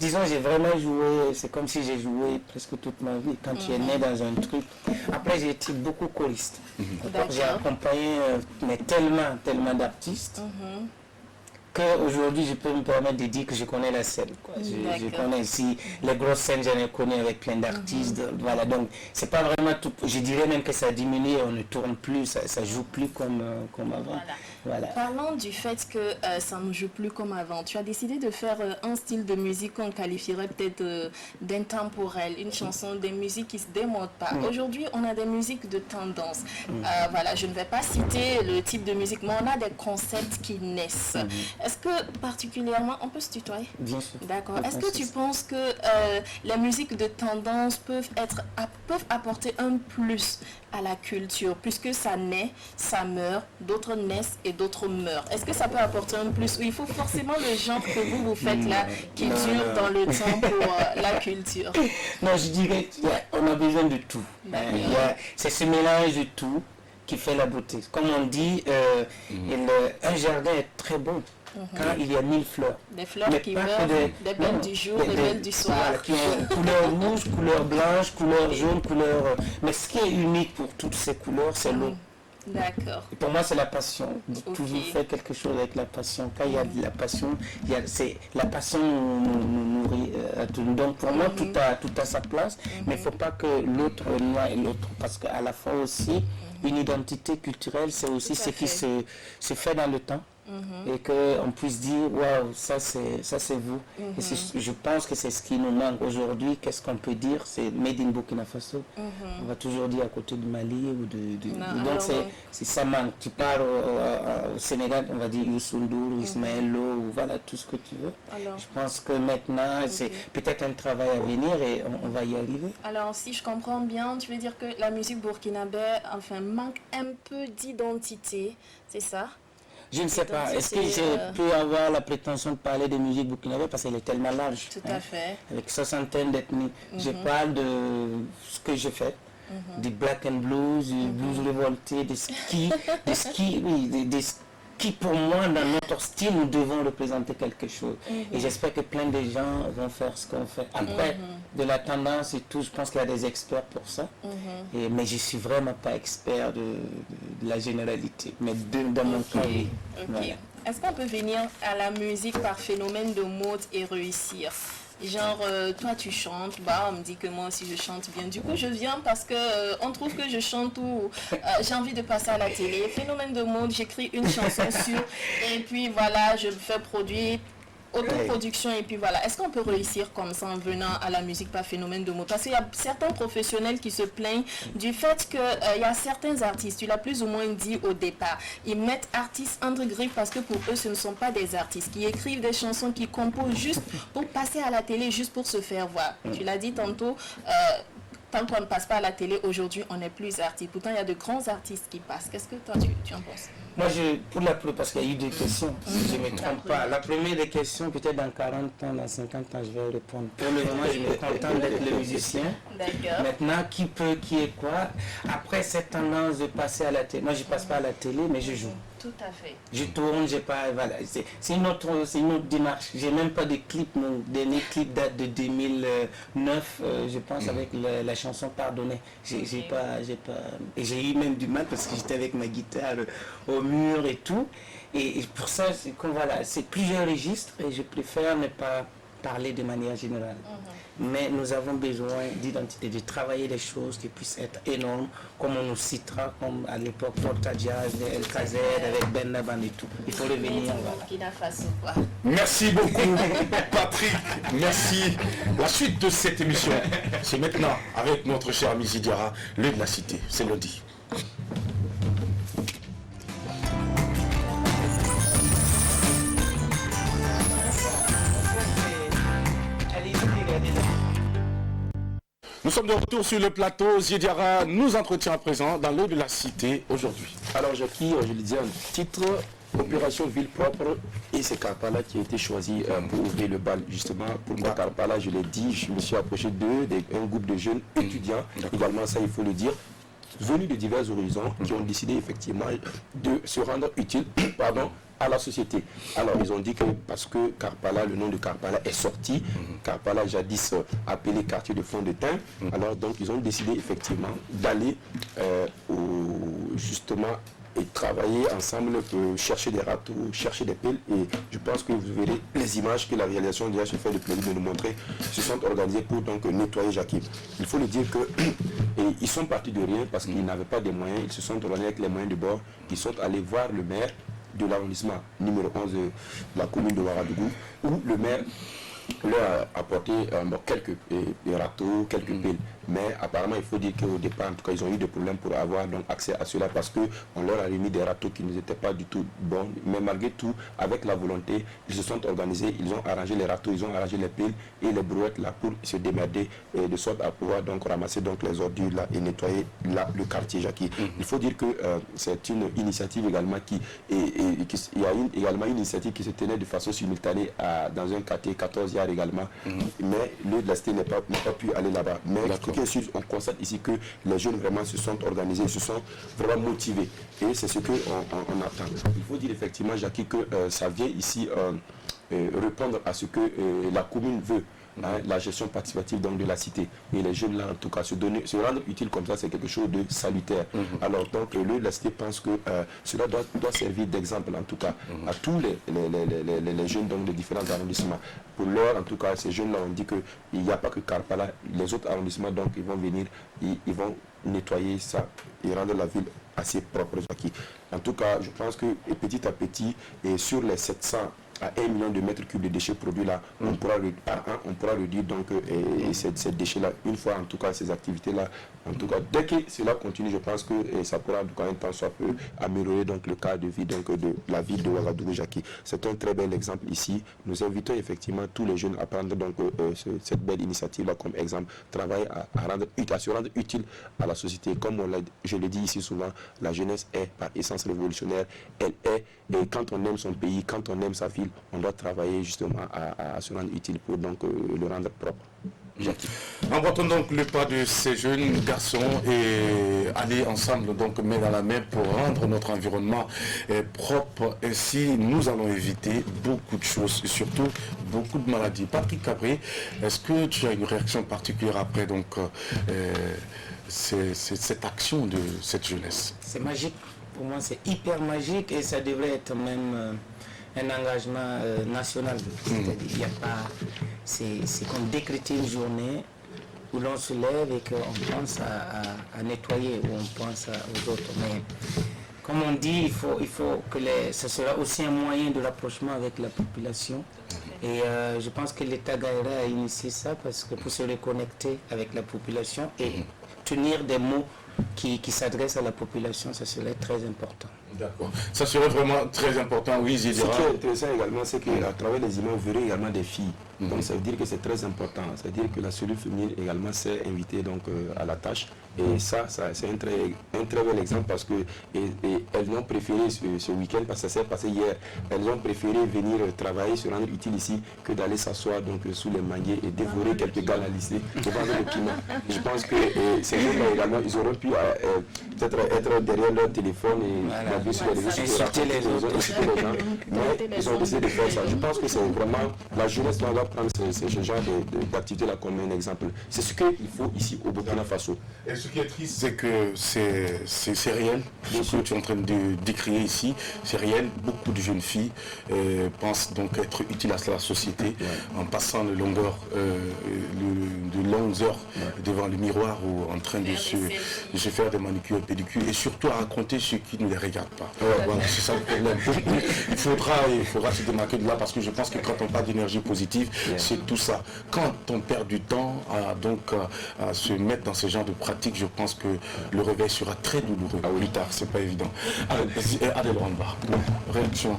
disons, j'ai vraiment joué. C'est comme si j'ai joué presque toute ma vie. Quand tu es né dans un truc. Après, j'ai été beaucoup choriste. J'ai accompagné mais tellement d'artistes. Qu'aujourd'hui je peux me permettre de dire que je connais la scène, quoi. Je connais ici les grosses scènes, j'en ai connu avec plein d'artistes. Voilà, donc c'est pas vraiment tout. Je dirais même que ça a diminué, on ne tourne plus, ça joue plus comme avant. Voilà. Parlons du fait que ça ne joue plus comme avant. Tu as décidé de faire un style de musique qu'on qualifierait peut-être d'intemporel, une chanson, des musiques qui ne se démodent pas. Aujourd'hui, on a des musiques de tendance. Voilà, je ne vais pas citer le type de musique, mais on a des concepts qui naissent. Est-ce que particulièrement, on peut se tutoyer? Bien sûr. D'accord. Est-ce que tu penses que les musiques de tendance peuvent apporter un plus à la culture, puisque ça naît, ça meurt, d'autres naissent et d'autres meurent? Est-ce que ça peut apporter un plus, ou il faut forcément le genre que vous faites là qui dure dans le temps pour la culture? Non, je dirais on a besoin de tout. C'est ce mélange de tout qui fait la beauté. Comme on dit, un jardin est très beau quand il y a 1000 fleurs. Des fleurs qui meurent, des belles du jour, des belles du soir. Voilà, qui ont couleur rouge, couleur blanche, couleur jaune, couleur... Mais ce qui est unique pour toutes ces couleurs, c'est l'eau. D'accord. Et pour moi, c'est la passion. Toujours faire quelque chose avec la passion. Quand il y a de la passion, la passion nous nourrit à tout. Donc pour moi, tout a sa place, mais il ne faut pas que l'autre noie l'autre. Parce qu'à la fois aussi, une identité culturelle, c'est aussi ce qui se fait dans le temps. et qu'on puisse dire waouh, ça c'est vous. Et je pense que c'est ce qui nous manque aujourd'hui. Qu'est-ce qu'on peut dire? C'est Made in Burkina Faso. On va toujours dire à côté du Mali ou donc c'est ça manque. Tu pars au Sénégal, on va dire Youssou N'Dour, Ismaël Lo, ou voilà tout ce que tu veux. Alors, je pense que maintenant c'est peut-être un travail à venir et on va y arriver. Alors si je comprends bien, tu veux dire que la musique burkinabé manque un peu d'identité, c'est ça? Je ne sais pas. Est-ce que je peux avoir la prétention de parler de musique burkinabé parce qu'elle est tellement large. Tout à fait. Avec 60 d'ethnies. Je parle de ce que je fais. Du black and blues, du blues révolté, des skis, des qui pour moi dans notre style nous devons représenter quelque chose et j'espère que plein de gens vont faire ce qu'on fait après de la tendance et tout. Je pense qu'il y a des experts pour ça mais je suis vraiment pas expert de la généralité, mais dans mon cas oui. Voilà. Est-ce qu'on peut venir à la musique par phénomène de mode et réussir? Genre, toi tu chantes, bah on me dit que moi aussi je chante bien. Du coup je viens parce que on trouve que je chante ou j'ai envie de passer à la télé. Phénomène de mode, j'écris une chanson sur et puis voilà, je fais produire autoproduction et puis voilà. Est-ce qu'on peut réussir comme ça en venant à la musique par phénomène de mode? Parce qu'il y a certains professionnels qui se plaignent du fait que il y a certains artistes, tu l'as plus ou moins dit au départ, ils mettent artistes entre griffes parce que pour eux ce ne sont pas des artistes, qui écrivent des chansons, qui composent juste pour passer à la télé, juste pour se faire voir. Tu l'as dit tantôt, tant qu'on ne passe pas à la télé aujourd'hui, on n'est plus artiste. Pourtant, il y a de grands artistes qui passent. Qu'est-ce que toi, tu en penses? Moi, parce qu'il y a eu des questions, si je ne me trompe pas. La première des questions, peut-être dans 40 ans, dans 50 ans, je vais répondre. Pour le moment, je me contente d'être le musicien. D'accord. Maintenant, qui peut, qui est quoi? Après cette tendance de passer à la télé, moi, je ne passe pas à la télé, mais je joue. Tout à fait. Je tourne, j'ai pas, voilà. C'est une autre démarche. J'ai même pas de clip. Mon dernier clip date de 2009, je pense, avec la chanson Pardonnez. J'ai pas, et j'ai eu même du mal parce que j'étais avec ma guitare au mur et tout. Et pour ça, c'est plusieurs registres et je préfère ne pas parler de manière générale. Mais nous avons besoin d'identité, de travailler des choses qui puissent être énormes, comme on nous citera, comme à l'époque Porta Jazz, El KZ, avec Ben Naban et tout. Il faut revenir. Merci beaucoup, Patrick. Merci. La suite de cette émission, c'est maintenant avec notre cher ami Zidiara, le de la cité. C'est lundi. Nous sommes de retour sur le plateau. Zidiara nous entretient à présent dans l'eau de la cité aujourd'hui. Alors Jackie, je le disais en titre, opération ville propre, et c'est Karpala qui a été choisi pour ouvrir le bal. Justement, pour moi Karpala, je l'ai dit, je me suis approché d'eux, un groupe de jeunes étudiants, également ça il faut le dire, venus de divers horizons, qui ont décidé effectivement de se rendre utile à la société. Alors ils ont dit que parce que Karpala, le nom de Karpala est sorti, Karpala jadis appelé quartier de fond de teint, alors donc ils ont décidé effectivement d'aller justement et travailler ensemble pour chercher des râteaux, chercher des pelles, et je pense que vous verrez les images que la réalisation déjà se fait le plaisir de nous montrer, se sont organisés pour donc nettoyer Jackie. Il faut le dire que ils sont partis de rien parce qu'ils n'avaient pas de moyens, ils se sont organisés avec les moyens de bord, ils sont allés voir le maire de l'arrondissement numéro 11 de la commune de Ouagadougou, où le maire leur a apporté quelques râteaux, quelques pelles. Mais apparemment, il faut dire qu'au départ, en tout cas, ils ont eu des problèmes pour avoir donc, accès à cela parce qu'on leur a remis des râteaux qui n'étaient pas du tout bons. Mais malgré tout, avec la volonté, ils se sont organisés, ils ont arrangé les râteaux, ils ont arrangé les pelles et les brouettes là pour se démerder de sorte à pouvoir donc ramasser donc, les ordures là et nettoyer là, le quartier Jackie. Il faut dire que c'est une initiative également il y a également une initiative qui se tenait de façon simultanée dans un quartier 14 yards également. Mais le de la cité n'a pas pu aller là-bas. Mais on constate ici que les jeunes vraiment se sont organisés, se sont vraiment motivés. Et c'est ce qu'on attend. Il faut dire effectivement, Jackie, que ça vient ici répondre à ce que la commune veut. La gestion participative donc, de la cité. Et les jeunes là, en tout cas, se rendre utile comme ça, c'est quelque chose de salutaire. Alors donc, la cité pense que cela doit servir d'exemple, en tout cas, à tous les jeunes donc, de différents arrondissements. Pour l'heure, en tout cas, ces jeunes-là ont dit qu'il n'y a pas que Karpala, les autres arrondissements, donc, ils vont venir, ils vont nettoyer ça et rendre la ville à ses propres acquis. En tout cas, je pense que petit à petit, et sur les 700 à 1 million de mètres cubes de déchets produits là, on pourra par an, on pourra réduire donc ces déchets-là, une fois en tout cas ces activités-là. En tout cas, dès que cela continue, je pense que ça pourra quand même tant soit peu améliorer donc le cadre de vie donc, de la ville de Ouagadougou-Jacqui. C'est un très bel exemple ici. Nous invitons effectivement tous les jeunes à prendre donc cette belle initiative-là comme exemple, travailler à se rendre utile à la société. Comme je le dis ici souvent, la jeunesse est par essence révolutionnaire. Elle est, et quand on aime son pays, quand on aime sa ville, on doit travailler justement à se rendre utile pour donc le rendre propre. Emboîtons donc le pas de ces jeunes garçons et aller ensemble donc main dans la main pour rendre notre environnement propre. Ainsi, nous allons éviter beaucoup de choses et surtout beaucoup de maladies. Patrick Cabré, est-ce que tu as une réaction particulière après donc cette action de cette jeunesse? C'est magique. Pour moi, c'est hyper magique et ça devrait être même un engagement national. C'est-à-dire, il n'y a pas... C'est comme décréter une journée où l'on se lève et qu'on pense à nettoyer, où on pense aux autres. Mais comme on dit, il faut que ce sera aussi un moyen de rapprochement avec la population. Et je pense que l'État Gaïra a initié ça parce que pour se reconnecter avec la population et tenir des mots qui s'adressent à la population, ça serait très important. D'accord. Ça serait vraiment très important, oui, Ce qui est intéressant également, c'est qu'à travers les images, vous verrez également des filles. Donc ça veut dire que c'est très important. Ça veut dire que la cellule féminine également s'est invitée donc, à la tâche. Et ça c'est un très bel exemple parce que elles ont préféré ce week-end, parce que ça s'est passé hier, elles ont préféré venir travailler, se rendre utile ici, que d'aller s'asseoir donc sous les manguiers et dévorer quelques gars à lycée devant le piment. Je pense que ces gens-là également, ils auraient pu peut-être être derrière leur téléphone et sur les réseaux sociaux, insulter les gens, mais ils ont décidé de faire ça. Je pense que c'est vraiment la jeunesse doit prendre ce genre d'activité-là comme un exemple. C'est ce qu'il faut ici au Burkina Faso. Et ce qui est triste, c'est que c'est réel. Ce que tu es en train de décrire ici, c'est réel. Beaucoup de jeunes filles pensent donc être utiles à la société en passant de longues heures devant le miroir ou en train de se faire des manucures et pédicures et surtout à raconter ce qui ne les regarde pas. Voilà, c'est ça le problème. Il faudra se démarquer de là parce que je pense que quand on parle d'énergie positive, c'est tout ça. Quand on perd du temps à se mettre dans ce genre de pratiques, je pense que le réveil sera très douloureux plus tard, c'est pas évident. Adèle Ramba, réaction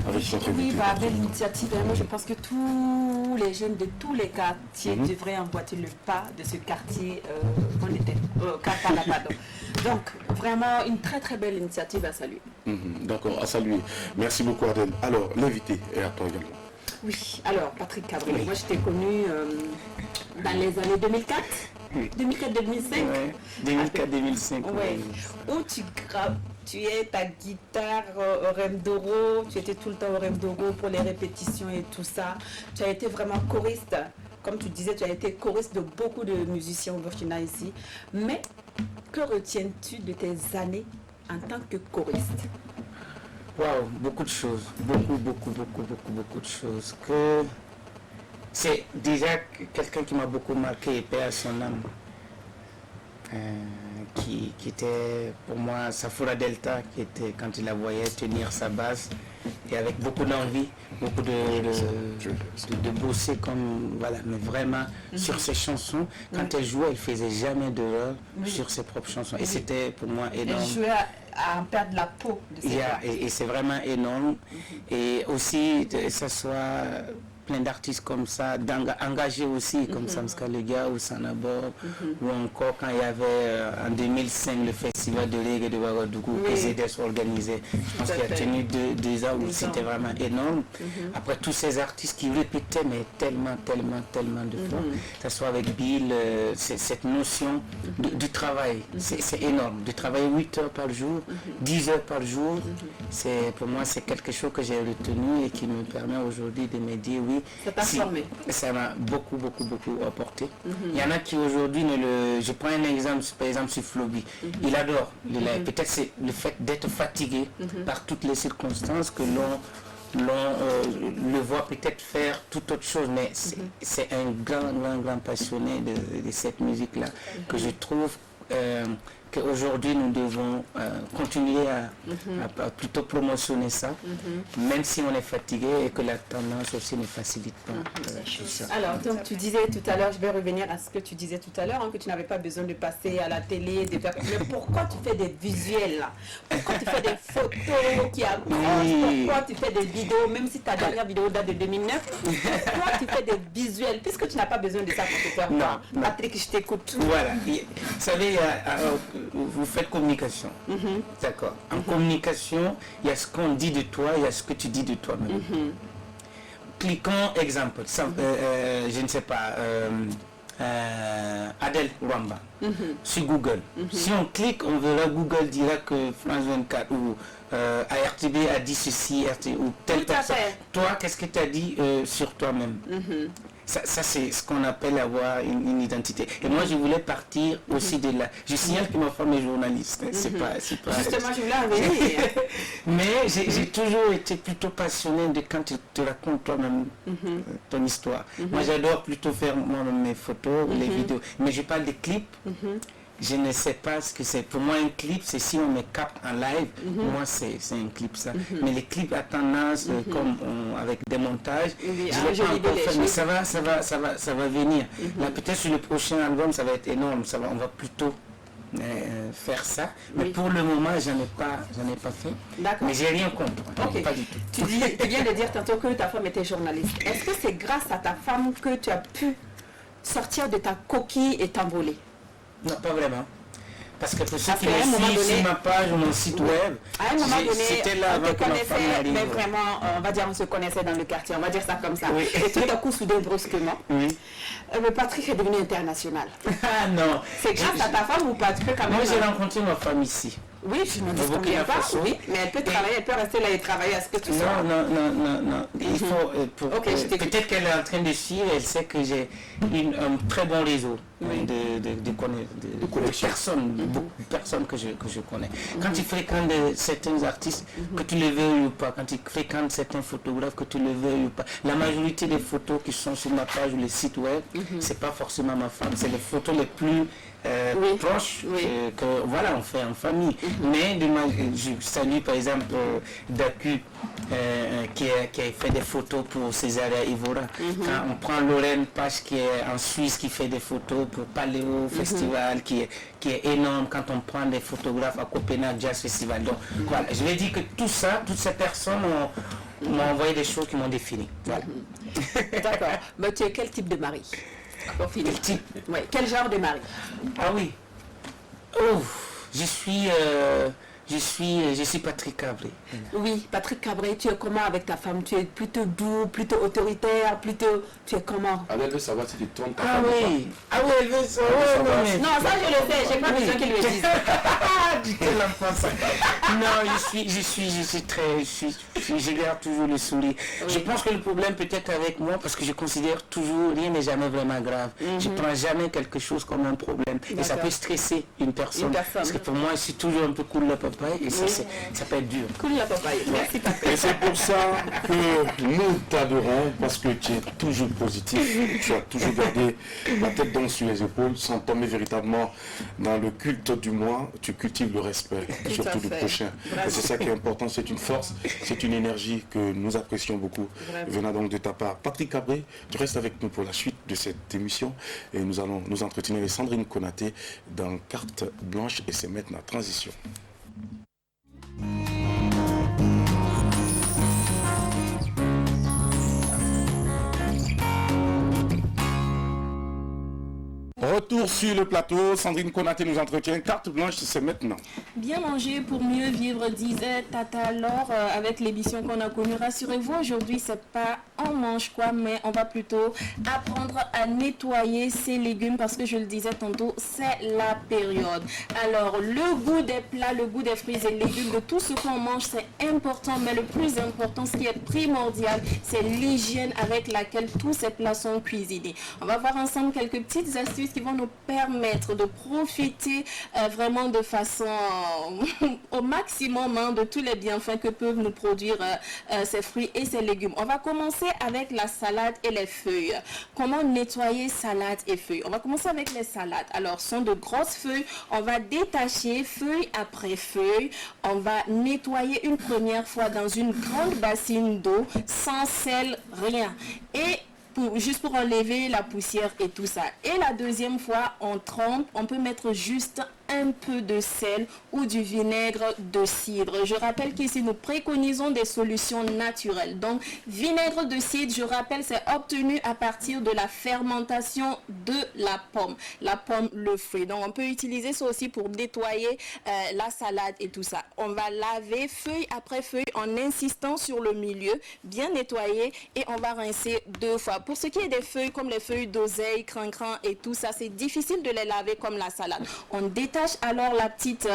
avec cette Oui, belle initiative. Moi, je pense que tous les jeunes de tous les quartiers devraient emboîter le pas de ce quartier Karpala, pardon. Donc, vraiment, une très très belle initiative à saluer. D'accord, à saluer. Merci beaucoup Adèle. Alors, l'invité est à toi également. Oui, alors Patrick Cabré, moi je t'ai connu dans les années 2004, 2004-2005. 2004-2005. Où tu es ta guitare au Remdoro, tu étais tout le temps au Remdoro pour les répétitions et tout ça. Tu as été vraiment choriste. Comme tu disais, tu as été choriste de beaucoup de musiciens au Burkina ici. Mais que retiens-tu de tes années en tant que choriste? Waouh, beaucoup de choses, beaucoup de choses. C'est déjà quelqu'un qui m'a beaucoup marqué, et paix à son âme, qui était pour moi Safura Delta, qui était quand il la voyait tenir sa basse et avec beaucoup d'envie, beaucoup de bosser comme voilà, mais vraiment sur ses chansons. Quand elle jouait, elle faisait jamais d'erreur sur ses propres chansons et c'était pour moi énorme. Elle jouait à en perdre la peau de ses et c'est vraiment énorme. Et aussi, ça soit plein d'artistes comme ça, engagés aussi, comme Samska Lega ou Sanabor, ou encore quand il y avait en 2005 le festival de reggae de Ouagadougou que ZDS organisait. Je pense qu'il a tenu deux ans où c'était vraiment énorme. Après tous ces artistes qui répétaient, mais tellement de fois, que ce soit avec Bill, cette notion du travail, c'est énorme, de travailler 8 heures par jour, 10 heures par jour, pour moi c'est quelque chose que j'ai retenu et qui me permet aujourd'hui de me dire oui, ça t'a formé. Ça m'a beaucoup apporté. Il y en a qui aujourd'hui je prends un exemple, par exemple sur Floby. Il adore le live. Peut-être c'est le fait d'être fatigué par toutes les circonstances que l'on le voit peut-être faire toute autre chose, mais c'est un grand passionné de cette musique-là que je trouve qu'aujourd'hui nous devons continuer à plutôt promotionner ça, même si on est fatigué et que la tendance aussi ne facilite pas tout ça. Alors, donc tu disais tout à l'heure, je vais revenir à ce que tu disais tout à l'heure, que tu n'avais pas besoin de passer à la télé, de faire... Mais pourquoi tu fais des visuels là? Pourquoi tu fais des photos qui accrochent? Pourquoi tu fais des vidéos, même si ta dernière vidéo date de 2009? Pourquoi tu fais des visuels? Puisque tu n'as pas besoin de ça pour te faire voir. Patrick, je t'écoute. Voilà. Vous savez, vous faites communication. D'accord. En communication, il y a ce qu'on dit de toi, il y a ce que tu dis de toi-même. Cliquons, exemple, je ne sais pas, Adèle Rwamba, sur Google. Si on clique, on verra, Google dira que France 24 ou ARTB a dit ceci, ou telle personne. Toi, qu'est-ce que tu as dit sur toi-même? Ça c'est ce qu'on appelle avoir une identité. Et moi, je voulais partir aussi de là. Je signale que ma femme est journaliste. C'est pas... Justement, je voulais en venir. Mais j'ai toujours été plutôt passionné de quand tu te racontes toi-même ton histoire. Moi, j'adore plutôt faire moi-même mes photos, les vidéos. Mais je parle des clips. Je ne sais pas ce que c'est. Pour moi, un clip, c'est si on me capte en live. Moi, c'est un clip, ça. Mais les clips à tendance, comme avec des montages, je ne l'ai pas encore fait. Mais ça va venir. Là, peut-être sur le prochain album, ça va être énorme. On va plutôt faire ça. Mais pour le moment, j'en ai pas fait. D'accord. Mais j'ai rien contre. Okay. Pas du tout. Tu viens de dire tantôt que ta femme était journaliste. Est-ce que c'est grâce à ta femme que tu as pu sortir de ta coquille et t'envoler? Non, pas vraiment. Parce que pour ceux qui me suivent sur ma page ou mon site web, à un moment donné, c'était là on te connaissait, mais vraiment, on va dire on se connaissait dans le quartier, on va dire ça comme ça. Oui. Et tout à coup, soudain, brusquement, Patrick est devenu international. Ah non. C'est grâce à ta femme ou Patrick quand même? Moi, j'ai rencontré ma femme ici. Oui, je ne dis pas, oui, mais elle peut travailler, elle peut rester là et travailler à ce que tu sois. Non. Il faut, peut-être qu'elle est en train de suivre, elle sait que j'ai un très bon réseau de personnes, beaucoup de personnes que je connais. Quand tu fréquentes certains artistes, que tu le veuilles ou pas, quand tu fréquentes certains photographes, que tu le veuilles ou pas, la majorité des photos qui sont sur ma page ou le site web, c'est pas forcément ma femme, c'est les photos les plus proches que voilà, on fait en famille. Mais je salue par exemple Dacu qui a fait des photos pour Césaria Ivora. Quand on prend Lorraine Page qui est en Suisse, qui fait des photos pour Paléo Festival, qui est énorme. Quand on prend des photographes à Copenhague Jazz Festival. Donc voilà, je vais dire que tout ça, toutes ces personnes m'ont envoyé des choses qui m'ont défini. Voilà. D'accord. Mais tu es quel type de mari? Quel type? Ouais. Quel genre de mari? Ah oui. Oh, je suis Patrick Cabré. Oui, Patrick Cabré, tu es comment avec ta femme? Tu es plutôt doux, plutôt autoritaire, plutôt... Tu es comment? Elle veut savoir si tu tournes ta femme. Ah oui, elle veut savoir. Non, ça je le sais, j'ai pas besoin qu'il le dise. Non, je garde toujours le sourire. Je pense que le problème peut-être avec moi, parce que je considère toujours, rien n'est jamais vraiment grave. Je ne prends jamais quelque chose comme un problème. Et ça peut stresser une personne. Parce que pour moi, je suis toujours un peu cool le papaye et ça peut être dur. Cool la papaye. Merci Patrick. Et c'est pour ça que nous t'adorons, parce que tu es toujours positif, tu as toujours gardé la tête donc sur les épaules, sans tomber véritablement dans le culte du moi, tu cultives le respect, surtout du prochain. Et c'est ça qui est important, c'est une force, c'est une énergie que nous apprécions beaucoup, venant donc de ta part. Patrick Cabré, tu restes avec nous pour la suite de cette émission et nous allons nous entretenir avec Sandrine Konaté dans Carte Blanche et c'est maintenant transition. Retour sur le plateau, Sandrine Konaté nous entretient. Carte blanche, c'est maintenant. Bien manger pour mieux vivre, disait Tata Laure avec l'émission qu'on a connue. Rassurez-vous, aujourd'hui, c'est pas on mange quoi, mais on va plutôt apprendre à nettoyer ses légumes parce que je le disais tantôt, c'est la période. Alors, le goût des plats, le goût des fruits et légumes, de tout ce qu'on mange, c'est important, mais le plus important, ce qui est primordial, c'est l'hygiène avec laquelle tous ces plats sont cuisinés. On va voir ensemble quelques petites astuces qui vont nous permettre de profiter vraiment de façon au maximum de tous les bienfaits que peuvent nous produire ces fruits et ces légumes. On va commencer avec la salade et les feuilles. Comment nettoyer salade et feuilles? On va commencer avec les salades. Alors, ce sont de grosses feuilles. On va détacher feuille après feuille. On va nettoyer une première fois dans une grande bassine d'eau, sans sel, rien. Et juste pour enlever la poussière et tout ça. Et la deuxième fois, on trempe. On peut mettre juste un peu de sel ou du vinaigre de cidre. Je rappelle qu'ici, nous préconisons des solutions naturelles. Donc, vinaigre de cidre, je rappelle, c'est obtenu à partir de la fermentation de la pomme. La pomme, le fruit. Donc, on peut utiliser ça aussi pour nettoyer la salade et tout ça. On va laver feuille après feuille en insistant sur le milieu, bien nettoyer, et on va rincer 2 fois. Pour ce qui est des feuilles comme les feuilles d'oseille, crin-crin et tout ça, c'est difficile de les laver comme la salade. On détache alors la petite,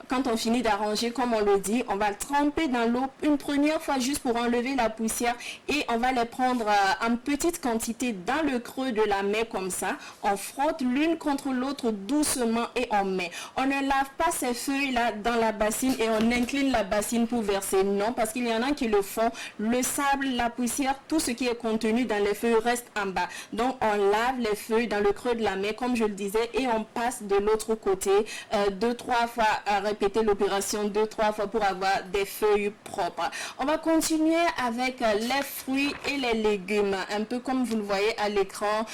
quand on finit d'arranger, comme on le dit, on va le tremper dans l'eau une première fois juste pour enlever la poussière, et on va les prendre en petite quantité dans le creux de la main comme ça. On frotte l'une contre l'autre doucement et on met. On ne lave pas ces feuilles là dans la bassine et on incline la bassine pour verser. Non, parce qu'il y en a qui le font. Le sable, la poussière, tout ce qui est contenu dans les feuilles reste en bas. Donc on lave les feuilles dans le creux de la main comme je le disais, et on passe de l'autre côté 2-3 fois, à répéter l'opération 2-3 fois pour avoir des feuilles propres. On va continuer avec les fruits et les légumes, un peu comme vous le voyez à l'écran,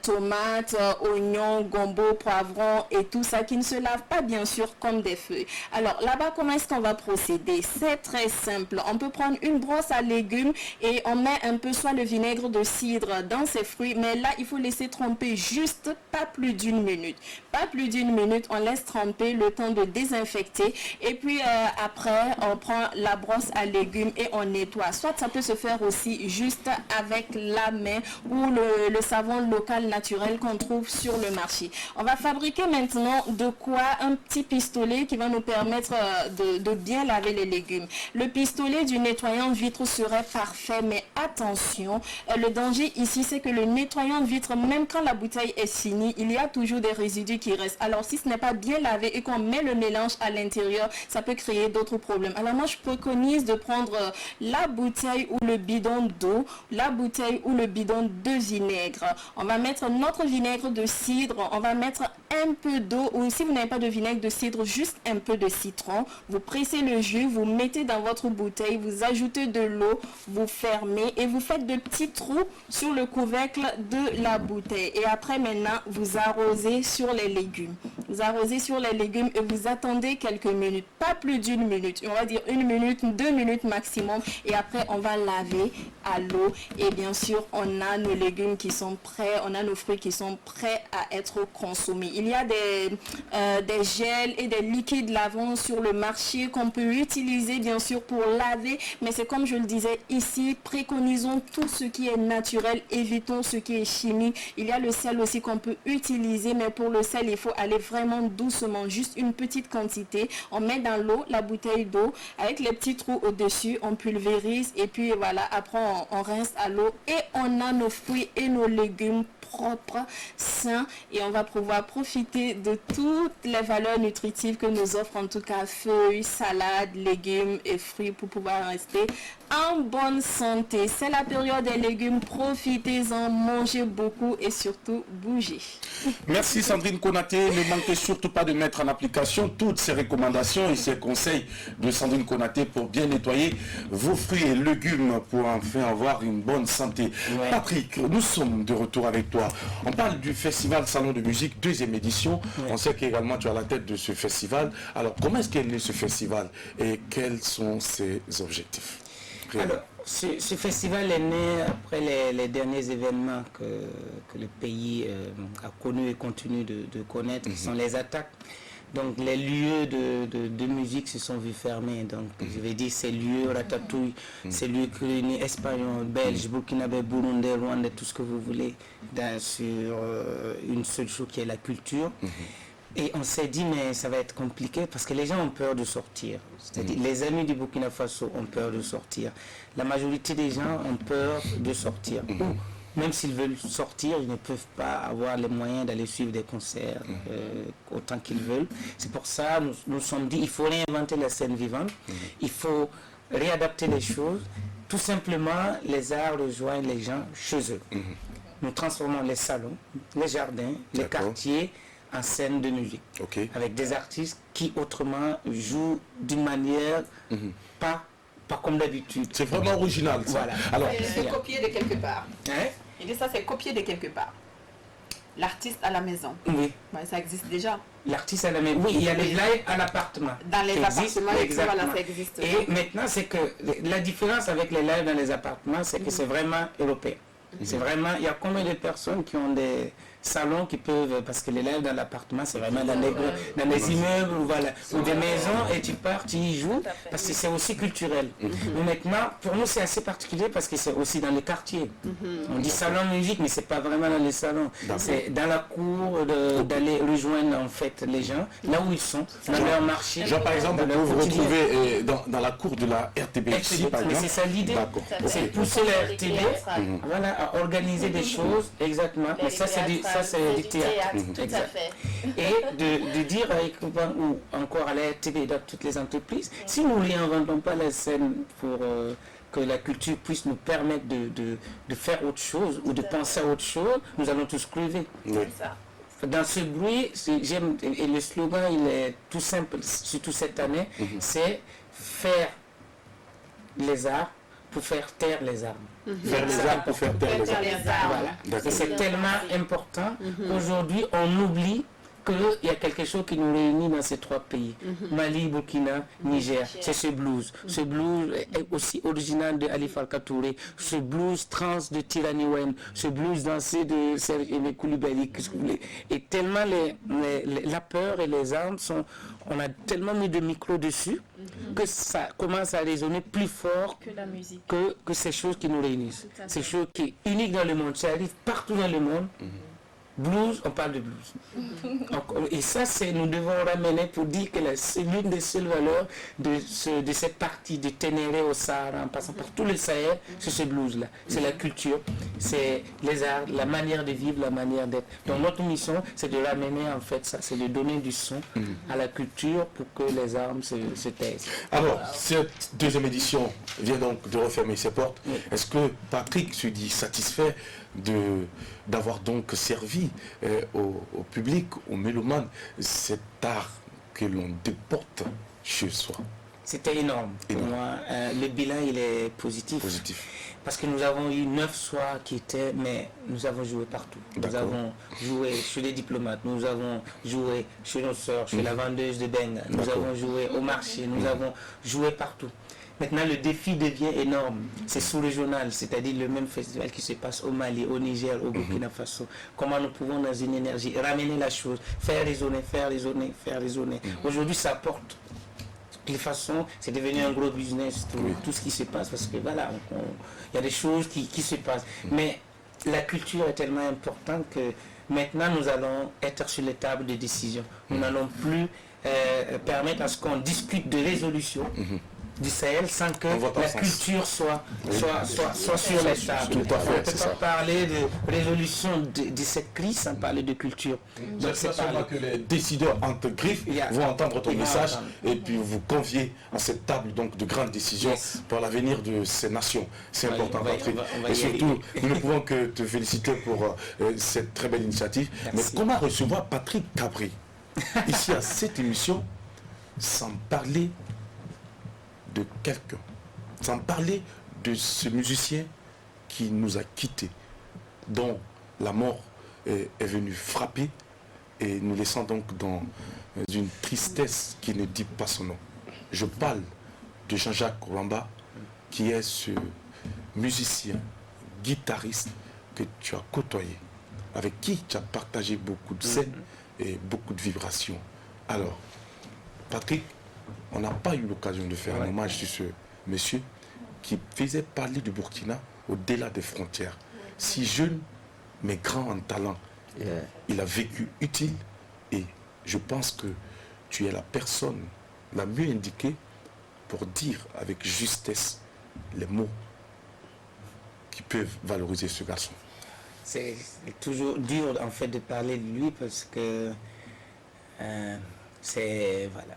tomates, oignons, gombo, poivrons et tout ça qui ne se lave pas bien sûr comme des feuilles. Alors là-bas, comment est-ce qu'on va procéder? C'est très simple. On peut prendre une brosse à légumes et on met un peu soit le vinaigre de cidre dans ces fruits, mais là il faut laisser tremper juste pas plus d'une minute. Pas plus d'une minute, on laisse tremper le temps de désinfecter, et puis après on prend la brosse à légumes et on nettoie. Soit ça peut se faire aussi juste avec la main ou le savon local naturel qu'on trouve sur le marché. On va fabriquer maintenant de quoi? Un petit pistolet qui va nous permettre de bien laver les légumes. Le pistolet du nettoyant de vitre serait parfait, mais attention, le danger ici c'est que le nettoyant de vitre, même quand la bouteille est finie, il y a toujours des résidus qui restent. Alors si ce n'est pas bien lavé et qu'on met le mélange à l'intérieur, ça peut créer d'autres problèmes. Alors moi je préconise de prendre la bouteille ou le bidon d'eau, la bouteille ou le bidon de vinaigre. On va mettre notre vinaigre de cidre, on va mettre un peu d'eau, ou si vous n'avez pas de vinaigre de cidre, juste un peu de citron. Vous pressez le jus, vous mettez dans votre bouteille, vous ajoutez de l'eau, vous fermez et vous faites de petits trous sur le couvercle de la bouteille. Et après maintenant, vous arrosez sur les légumes. Vous arrosez sur les légumes et vous attendez quelques minutes, pas plus d'une minute. On va dire 1 minute, 2 minutes maximum. Et après, on va laver à l'eau. Et bien sûr, on a nos légumes qui sont prêts, on a nos fruits qui sont prêts à être consommés. Il y a des gels et des liquides lavants sur le marché qu'on peut utiliser bien sûr pour laver. Mais c'est comme je le disais ici, préconisons tout ce qui est naturel, évitons ce qui est chimique. Il y a le sel aussi qu'on peut utiliser, mais pour le sel, il faut aller vraiment doucement, juste une petite quantité. On met dans l'eau, la bouteille d'eau, avec les petits trous au-dessus, on pulvérise et puis voilà, après on rince à l'eau et on a nos fruits et nos légumes propres, sains, et on va pouvoir profiter de toutes les valeurs nutritives que nous offrent en tout cas feuilles, salades, légumes et fruits pour pouvoir rester en bonne santé. C'est la période des légumes, profitez-en, mangez beaucoup et surtout bougez. Merci Sandrine Konaté, ne manquez surtout pas de mettre en application toutes ces recommandations et ces conseils de Sandrine Konaté pour bien nettoyer vos fruits et légumes pour enfin avoir une bonne santé. Ouais. Patrick, nous sommes de retour avec toi. On parle du festival Salon de musique, 2e édition. Ouais. On sait qu'également tu as la tête de ce festival. Alors comment est-ce qu'est né ce festival et quels sont ses objectifs? Alors, ce festival est né après les derniers événements que le pays a connus et continue de connaître, qui sont les attaques. Donc les lieux de musique se sont vus fermés. Donc je vais dire ces lieux, Ratatouille, ces lieux réunis espagnols, belges, burkinabé, burundais, rwandais, tout ce que vous voulez, sur une seule chose qui est la culture. Et on s'est dit, mais ça va être compliqué parce que les gens ont peur de sortir. C'est-à-dire, les amis du Burkina Faso ont peur de sortir. La majorité des gens ont peur de sortir. même s'ils veulent sortir, ils ne peuvent pas avoir les moyens d'aller suivre des concerts autant qu'ils veulent. C'est pour ça nous nous sommes dit il faut réinventer la scène vivante, il faut réadapter les choses. Tout simplement, les arts rejoignent les gens chez eux. Nous transformons les salons, les jardins, les quartiers en scène de musique. Avec des artistes qui autrement jouent d'une manière pas comme d'habitude. C'est vraiment original, ça. Voilà. Alors, C'est copié de quelque part. Hein? Il dit ça, c'est copié de quelque part. L'artiste à la maison. Oui. Ouais, ça existe déjà. L'artiste à la maison. Oui, il y a les lives à l'appartement. Dans les qui existent, appartements, exactement. voilà, ça existe. Et maintenant, c'est que la différence avec les lives dans les appartements, c'est que c'est vraiment européen. C'est vraiment, il y a combien de personnes qui ont des salons qui peuvent, parce que les lives dans l'appartement, c'est vraiment dans des immeubles voilà, ou des maisons, et tu pars, tu y joues, parce que c'est aussi culturel. Mais maintenant, pour nous, c'est assez particulier parce que c'est aussi dans les quartiers. On dit salon musique, mais c'est pas vraiment dans les salons. C'est dans la cour d'aller rejoindre en fait les gens, là où ils sont, dans leur marché. genre, par exemple, dans vous leur vous quotidien. retrouvez dans la cour de la RTBC, par Mais exemple. c'est ça l'idée. D'accord. C'est pousser la RTB voilà, à organiser des choses, exactement. Mais ça, c'est du théâtre. Tout à Exact. fait. Et de dire avec ou encore à la RTB dans toutes les entreprises, si nous ne réinventons pas la scène pour que la culture puisse nous permettre de faire autre chose ou de penser à autre chose, nous allons tous crever. Dans ce bruit, j'aime, et le slogan il est tout simple, surtout cette année, c'est faire les arts pour faire taire les armes. Faire les arts pour faire taire les arts. Voilà. D'accord. Et c'est tellement important qu'aujourd'hui on oublie qu'il y a quelque chose qui nous réunit dans ces trois pays, Mali, Burkina, Niger, c'est ce blues. Ce blues est aussi original de Ali Farka Touré, ce blues trans de Tirani Wen, ce blues dansé de Serge Aimé Coulibaly, qu'est-ce que vous voulez. Et tellement la peur et les armes sont, on a tellement mis de micros dessus que ça commence à résonner plus fort Que la musique. que ces choses qui nous réunissent. Ces choses qui est unique dans le monde, ça arrive partout dans le monde. Blues, on parle de blues. Et ça, nous devons ramener pour dire que c'est l'une des seules valeurs de cette partie de Ténéré au Sahara, en passant par tout le Sahel, c'est ce blues-là. C'est la culture, c'est les arts, la manière de vivre, la manière d'être. Donc notre mission, c'est de ramener en fait ça, c'est de donner du son à la culture pour que les armes se taisent. Alors, cette deuxième édition vient donc de refermer ses portes. Est-ce que Patrick se dit satisfait d'avoir donc servi au public, aux mélomanes, cet art que l'on déporte chez soi? C'était énorme. Pour moi, le bilan, il est positif. Parce que nous avons eu 9 soirs qui étaient, mais nous avons joué partout. Nous avons joué chez les diplomates, nous avons joué chez nos sœurs, chez la vendeuse de Benga, nous avons joué au marché, nous avons joué partout. Maintenant, le défi devient énorme. C'est sous-régional, c'est-à-dire le même festival qui se passe au Mali, au Niger, au Burkina Faso. Comment nous pouvons, dans une énergie, ramener la chose, faire résonner. Aujourd'hui, ça apporte. De toute façon, c'est devenu un gros business, tout ce qui se passe, parce que voilà, il y a des choses qui se passent. Mais la culture est tellement importante que maintenant, nous allons être sur les tables de décision. Nous n'allons plus permettre à ce qu'on discute de résolution du Sahel sans que la culture soit sur les tables. On ne peut pas parler de résolution de cette crise sans parler de culture. Donc c'est sûrement que les décideurs entre griffes vont entendre ton message et puis vous convier à cette table donc de grandes décisions pour l'avenir de ces nations. C'est important, Patrick. Et surtout, nous ne pouvons que te féliciter pour cette très belle initiative. Merci. Mais comment recevoir Patrick Cabri ici à cette émission sans parler de quelqu'un, sans parler de ce musicien qui nous a quittés, dont la mort est venue frapper et nous laissant donc dans une tristesse qui ne dit pas son nom. Je parle de Jean-Jacques Ramba, qui est ce musicien, guitariste que tu as côtoyé, avec qui tu as partagé beaucoup de scènes et beaucoup de vibrations. Alors, Patrick, on n'a pas eu l'occasion de faire un hommage sur ce monsieur qui faisait parler du Burkina au-delà des frontières. Si jeune, mais grand en talent. Il a vécu utile et je pense que tu es la personne la mieux indiquée pour dire avec justesse les mots qui peuvent valoriser ce garçon. c'est toujours dur en fait de parler de lui parce que c'est voilà.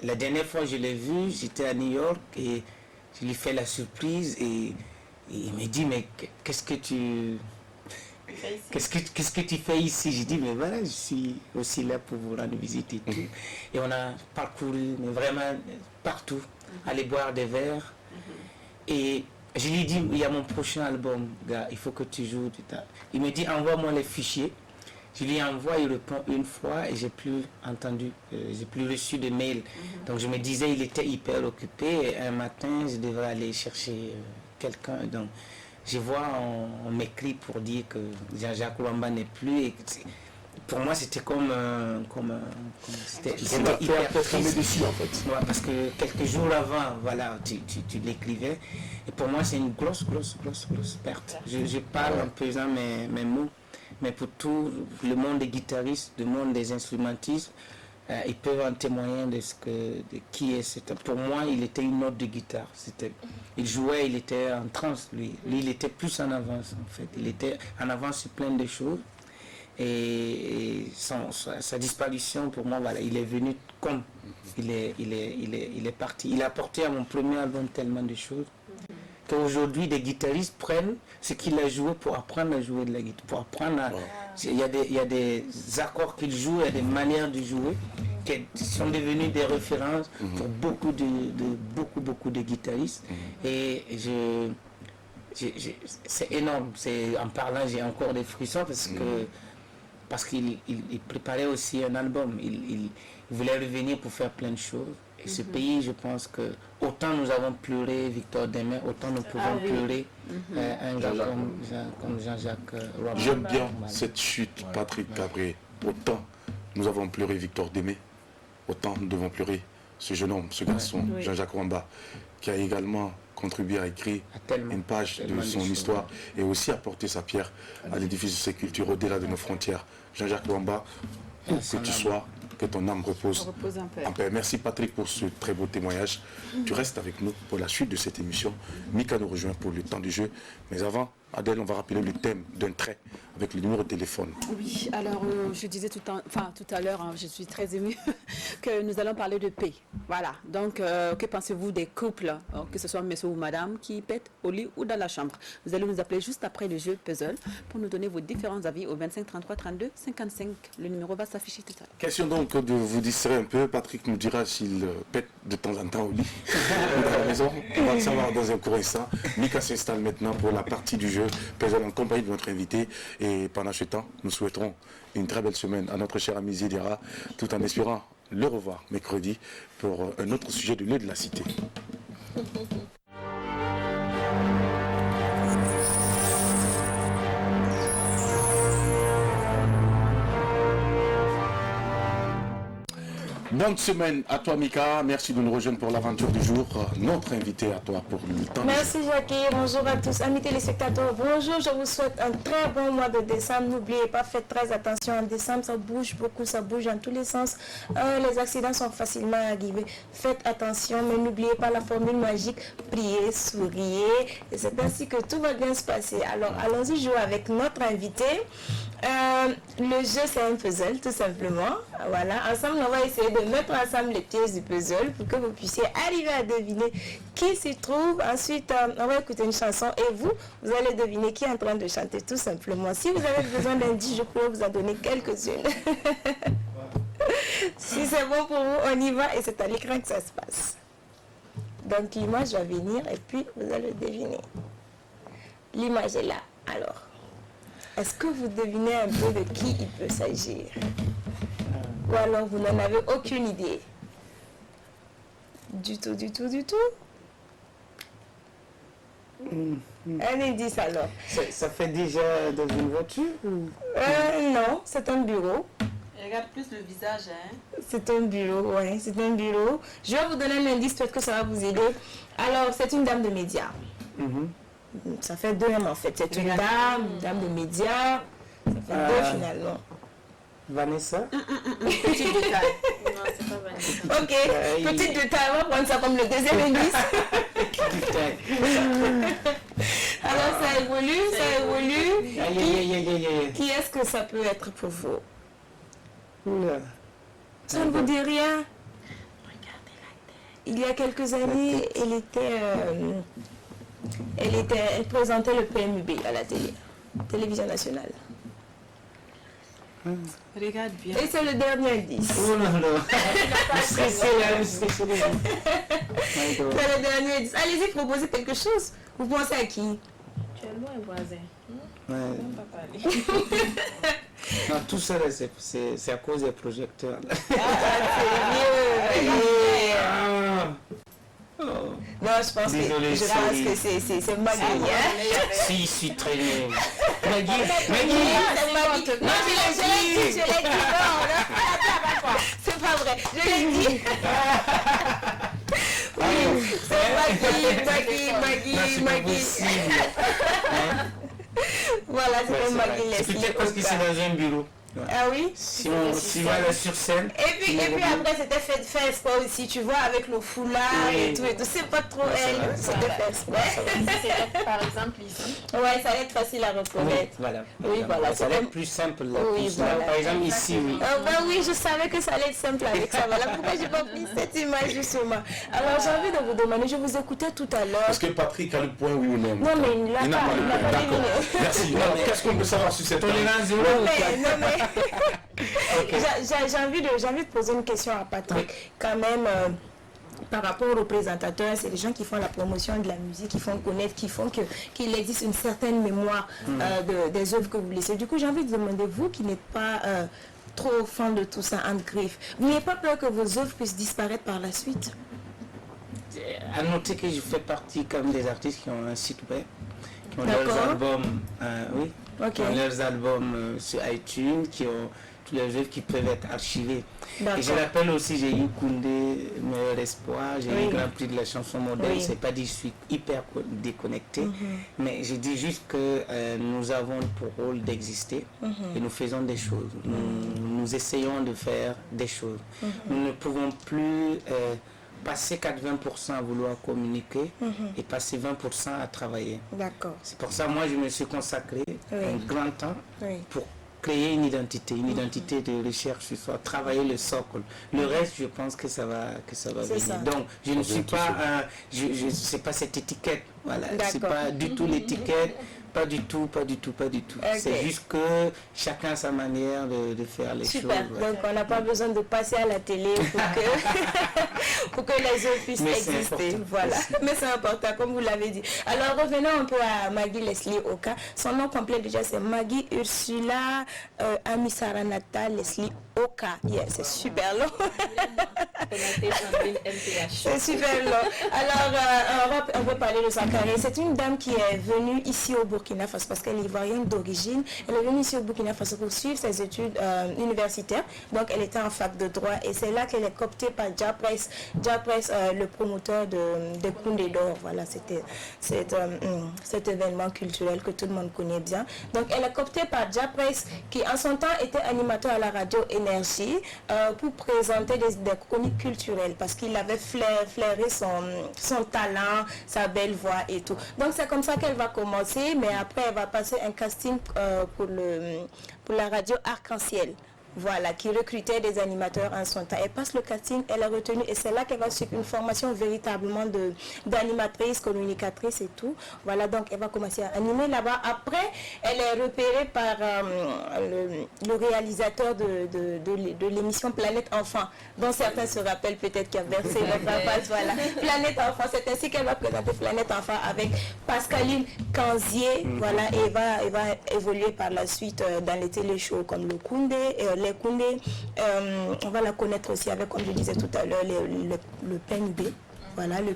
La dernière fois que je l'ai vu, j'étais à New York et je lui fais la surprise et il me dit mais qu'est-ce que tu fais ici? J'ai dit mais voilà, je suis aussi là pour vous rendre visite et tout. Et on a parcouru mais vraiment partout, aller boire des verres. Et je lui dis il y a mon prochain album, gars, il faut que tu joues. Il me dit envoie-moi les fichiers. Je lui envoie, il répond une fois et j'ai plus entendu, j'ai plus reçu de mail. Donc je me disais il était hyper occupé et un matin je devrais aller chercher quelqu'un. Donc je vois, on m'écrit pour dire que Jean-Jacques Wamba n'est plus. Et pour moi c'était c'était hyper triste dessus en fait. Ouais, parce que quelques jours avant, voilà, tu l'écrivais. Et pour moi c'est une grosse perte. Je parle en pesant mes mots. Mais pour tout le monde des guitaristes, le monde des instrumentistes, ils peuvent en témoigner de qui est cet homme. Pour moi, il était une note de guitare. Il jouait, il était en transe, lui. Lui, il était plus en avance, en fait. Il était en avance sur plein de choses. Et sa disparition, pour moi, voilà, il est venu comme il est parti. Il a apporté à mon premier album tellement de choses. Qu'aujourd'hui, des guitaristes prennent ce qu'il a joué pour apprendre à jouer de la guitare, pour apprendre à... Il y a des accords qu'il joue, il y a des manières de jouer qui sont devenues des références pour beaucoup de guitaristes. Et c'est énorme. En parlant, j'ai encore des frissons parce qu'il préparait aussi un album. Il voulait revenir pour faire plein de choses. Et ce pays, je pense que autant nous avons pleuré Victor Demain, autant nous pouvons pleurer un gars comme Jean-Jacques Wamba. J'aime bien cette chute, Patrick Cabré. Autant nous avons pleuré Victor Demain, autant nous devons pleurer ce jeune homme, ce garçon, Jean-Jacques Wamba, qui a également contribué à écrire une page de son histoire et aussi apporter sa pierre à l'édifice de ces cultures au-delà de nos frontières. Jean-Jacques Wamba, où que tu sois, que ton âme repose en paix. Merci Patrick pour ce très beau témoignage. Tu restes avec nous pour la suite de cette émission. Mika nous rejoint pour le temps du jeu. Mais avant, Adèle, on va rappeler le thème d'un trait avec le numéro de téléphone. Oui, alors je disais tout à l'heure, hein, je suis très émue, que nous allons parler de paix. Voilà, donc que pensez-vous des couples, que ce soit monsieur ou madame, qui pètent au lit ou dans la chambre? Vous allez nous appeler juste après le jeu puzzle pour nous donner vos différents avis au 25 33 32 55. Le numéro va s'afficher tout à l'heure. Question donc de vous distraire un peu. Patrick nous dira s'il pète de temps en temps au lit ou dans la maison. On va le savoir dans un court instant. Mika s'installe maintenant pour la partie du jeu puzzle en compagnie de notre invité. Et pendant ce temps, nous souhaiterons une très belle semaine à notre cher ami Zidira, tout en espérant le revoir mercredi pour un autre sujet de l'œil de la cité. Bonne semaine à toi Mika, merci de nous rejoindre pour l'aventure du jour. Notre invité à toi pour le temps. Merci Jackie, bonjour à tous, amis téléspectateurs, bonjour, je vous souhaite un très bon mois de décembre. N'oubliez pas, faites très attention en décembre, ça bouge beaucoup, ça bouge dans tous les sens. Les accidents sont facilement arrivés, faites attention, mais n'oubliez pas la formule magique, priez, souriez, et c'est ainsi que tout va bien se passer. Alors allons-y jouer avec notre invité. Le jeu c'est un puzzle tout simplement. Voilà, ensemble on va essayer de mettre ensemble les pièces du puzzle pour que vous puissiez arriver à deviner qui s'y trouve. Ensuite on va écouter une chanson et vous allez deviner qui est en train de chanter tout simplement. Si vous avez besoin d'indices, je peux vous en donner quelques-unes. Si c'est bon pour vous, on y va et c'est à l'écran que ça se passe. Donc l'image va venir et puis vous allez deviner. L'image est là. Alors, est-ce que vous devinez un peu de qui il peut s'agir? Ou alors vous n'en avez aucune idée? Du tout. Un indice alors. Ça fait déjà dans une voiture ou... Non, c'est un bureau. Regarde plus le visage, hein. C'est un bureau, ouais, c'est un bureau. Je vais vous donner un indice, peut-être que ça va vous aider. Alors, c'est une dame de médias. Ça fait deux en fait. C'est une dame de médias. Ça fait deux finalement. Vanessa. Petit détail. Non, c'est pas Vanessa. Ok, petit détail, on va prendre ça comme le deuxième indice. Alors ça évolue, ça évolue. Aïe, aïe, aïe, aïe, aïe. Qui est-ce que ça peut être pour vous? Oula. Ça ne vous dit rien? Il y a quelques années, elle présentait le PMUB à la télévision nationale. Regarde bien. Et c'est le dernier indice. Oh là là. Je suis stressé là, je suis stressé. My God. C'est le dernier indice. Allez-y, proposez quelque chose. Vous pensez à qui? Tu es loin, voisin. Ouais. On va parler. Non, tout ça là, c'est à cause des projecteurs. Là. Ah. Oh. Non, je pense Désolé, que c'est Maggie. Hein? Si, je suis très nul. Maggie, Maggie. Non, je l'ai dit, non, c'est pas vrai, je l'ai dit. Oui, c'est Maggie. Voilà, c'est Maggie C'est Leslie. peut-être parce que c'est dans un bureau. Ah oui? Si on va là sur scène. Et puis après, c'était fait exprès aussi, tu vois, avec le foulard et tout. C'est pas trop elle, c'était fait exprès. Par exemple, ici. Ouais, ça va être facile à Oui, reconnaître. voilà. Oui, voilà. Ça va être plus simple là. Oui, Plus là. voilà. Par exemple, ici, oui. Ben oui, je savais que ça allait être simple avec ça. Voilà pourquoi j'ai pas pris cette image justement. Alors j'ai envie de vous demander, je vous écoutais tout à l'heure. Est-ce que Patrick a le point, oui ou non? Non, mais il n'a Il n'a pas, pas le il n'a point, pas d'accord. deviné. Merci. Alors, qu'est-ce qu'on peut savoir sur cette Tolérance zéro Non ou quatre? mais j'ai envie de poser une question à Patrick quand même par rapport aux présentateurs. C'est les gens qui font la promotion de la musique, qui font connaître, qui font qu'il existe une certaine mémoire des œuvres que vous laissez. Du coup, j'ai envie de demander, vous qui n'êtes pas trop fan de tout ça, en griffe, vous n'avez pas peur que vos œuvres puissent disparaître par la suite? À noter que je fais partie comme des artistes qui ont un site web, qui ont leurs D'accord. albums, oui, Ok. qui ont leurs albums sur iTunes, qui ont tous les œuvres qui peuvent être archivées. D'accord. Et je rappelle aussi, j'ai eu Koundé, Meilleur Espoir, j'ai eu Oui. le Grand Prix de la chanson moderne. Oui. C'est pas dit que je suis hyper déconnecté, mais je dis juste que nous avons pour rôle d'exister et nous faisons des choses. Nous essayons de faire des choses. Nous ne pouvons plus passer 80% à vouloir communiquer et passer 20% à travailler. D'accord. C'est pour ça moi je me suis consacré un grand temps Oui. pour créer une identité de recherche sur soi, travailler le socle. Le reste, je pense que ça va venir. ça. Donc, je ne suis pas, c'est pas cette étiquette. Voilà, c'est pas du tout l'étiquette. Pas du tout. C'est juste que chacun a sa manière de faire les Super. choses. Donc on n'a pas besoin de passer à la télé pour que les œuvres puissent Mais c'est exister. important. Voilà. Merci. Mais c'est important, comme vous l'avez dit. Alors revenons un peu à Maggie Leslie Oka. Son nom complet déjà c'est Maggie Ursula Amisaranata Leslie Oka. Yeah, c'est super long. C'est super long. Alors on va parler de sa carrière. C'est une dame qui est venue ici au Burkina Faso parce qu'elle est ivoirienne d'origine. Elle est venue ici au Burkina Faso pour suivre ses études universitaires. Donc elle était en fac de droit et c'est là qu'elle est cooptée par Japress, le promoteur de Koundé d'Or. Voilà, c'était cet événement culturel que tout le monde connaît bien. Donc elle est cooptée par Japress qui en son temps était animateur à la radio Énergie pour présenter des chroniques culturelles parce qu'il avait flairé son talent, sa belle voix et tout. Donc c'est comme ça qu'elle va commencer, mais après elle va passer un casting pour la radio Arc-en-Ciel. Voilà, qui recrutait des animateurs en son temps. Elle passe le casting, elle est retenue et c'est là qu'elle va suivre une formation véritablement d'animatrice, communicatrice et tout. Voilà, donc elle va commencer à animer là-bas. Après, elle est repérée par le réalisateur de l'émission Planète Enfant, dont certains se rappellent peut-être qu'il a versé leur passe. Voilà, Planète Enfant, c'est ainsi qu'elle va présenter Planète Enfant avec Pascaline Canzier. Voilà, et elle va évoluer par la suite dans les télé-shows comme le Koundé, les Koundé, on va la connaître aussi avec, comme je disais tout à l'heure, le PNUB. Voilà, le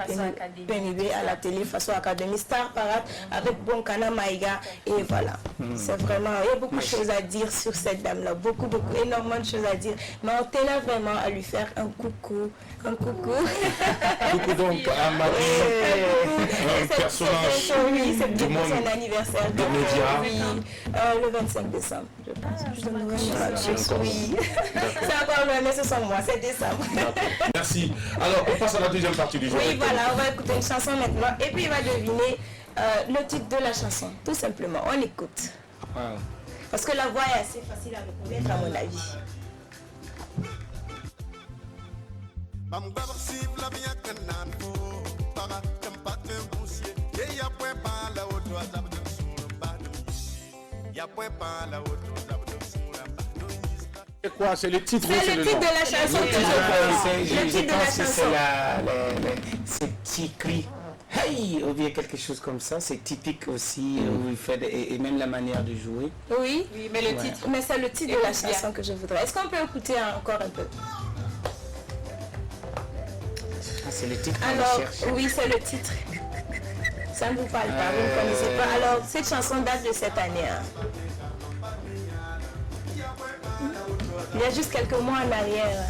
PNUB à la télé, Faso Academy, Star Parade avec Bonkana Maïga. Et voilà, c'est vraiment, il y a beaucoup de choses à dire sur cette dame-là. Beaucoup, énormément de choses à dire. Mais on tenait vraiment à lui faire un coucou. Coucou donc à Marie, un personnage oui, c'est du monde son anniversaire. des médias. Oui, le 25 décembre, je pense. Oui, c'est encore loin, mais c'est son mois, c'est décembre. Merci. Alors, on passe à la deuxième partie du jour. Oui, voilà, on va écouter une chanson maintenant. Et puis, il va deviner Le titre de la chanson, tout simplement. On écoute. Wow. Parce que la voix est assez facile à reconnaître à mon avis. C'est quoi? C'est le titre ou C'est le titre nom? de la chanson. Je pense que c'est ces petits cris. Hey, ou bien quelque chose comme ça, c'est typique aussi, où il fait et même la manière de jouer. Oui, mais le titre. mais c'est le titre de la chanson que je voudrais. Est-ce qu'on peut écouter encore un peu? Ah, c'est le titre qu'on Alors, cherche. oui, c'est le titre. Ça ne vous parle pas, vous ne connaissez pas. Alors, cette chanson date de cette année. Hein. Il y a juste quelques mois en arrière.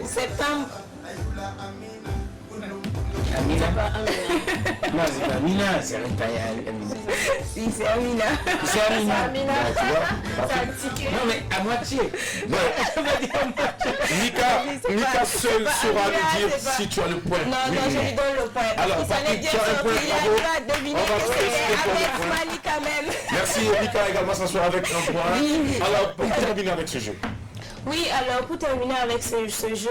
Septembre. Amina. Non, c'est pas Amina, c'est Amina. Si, c'est Amina. C'est Amina. Amina. Tu vois? Non, mais à moitié. Mika seul saura nous dire c'est pas- si tu as le point. Non, non, je lui donne le point. Alors, Il s'en est Patrick, bien tu as un sorti. point, Il bravo. a dû deviner On va que te féliciter c'est pour le avec point. Mali quand même. Merci, Mika également s'asseoir avec un point. Alors, pour terminer avec ce jeu. Oui, alors pour terminer avec ce jeu,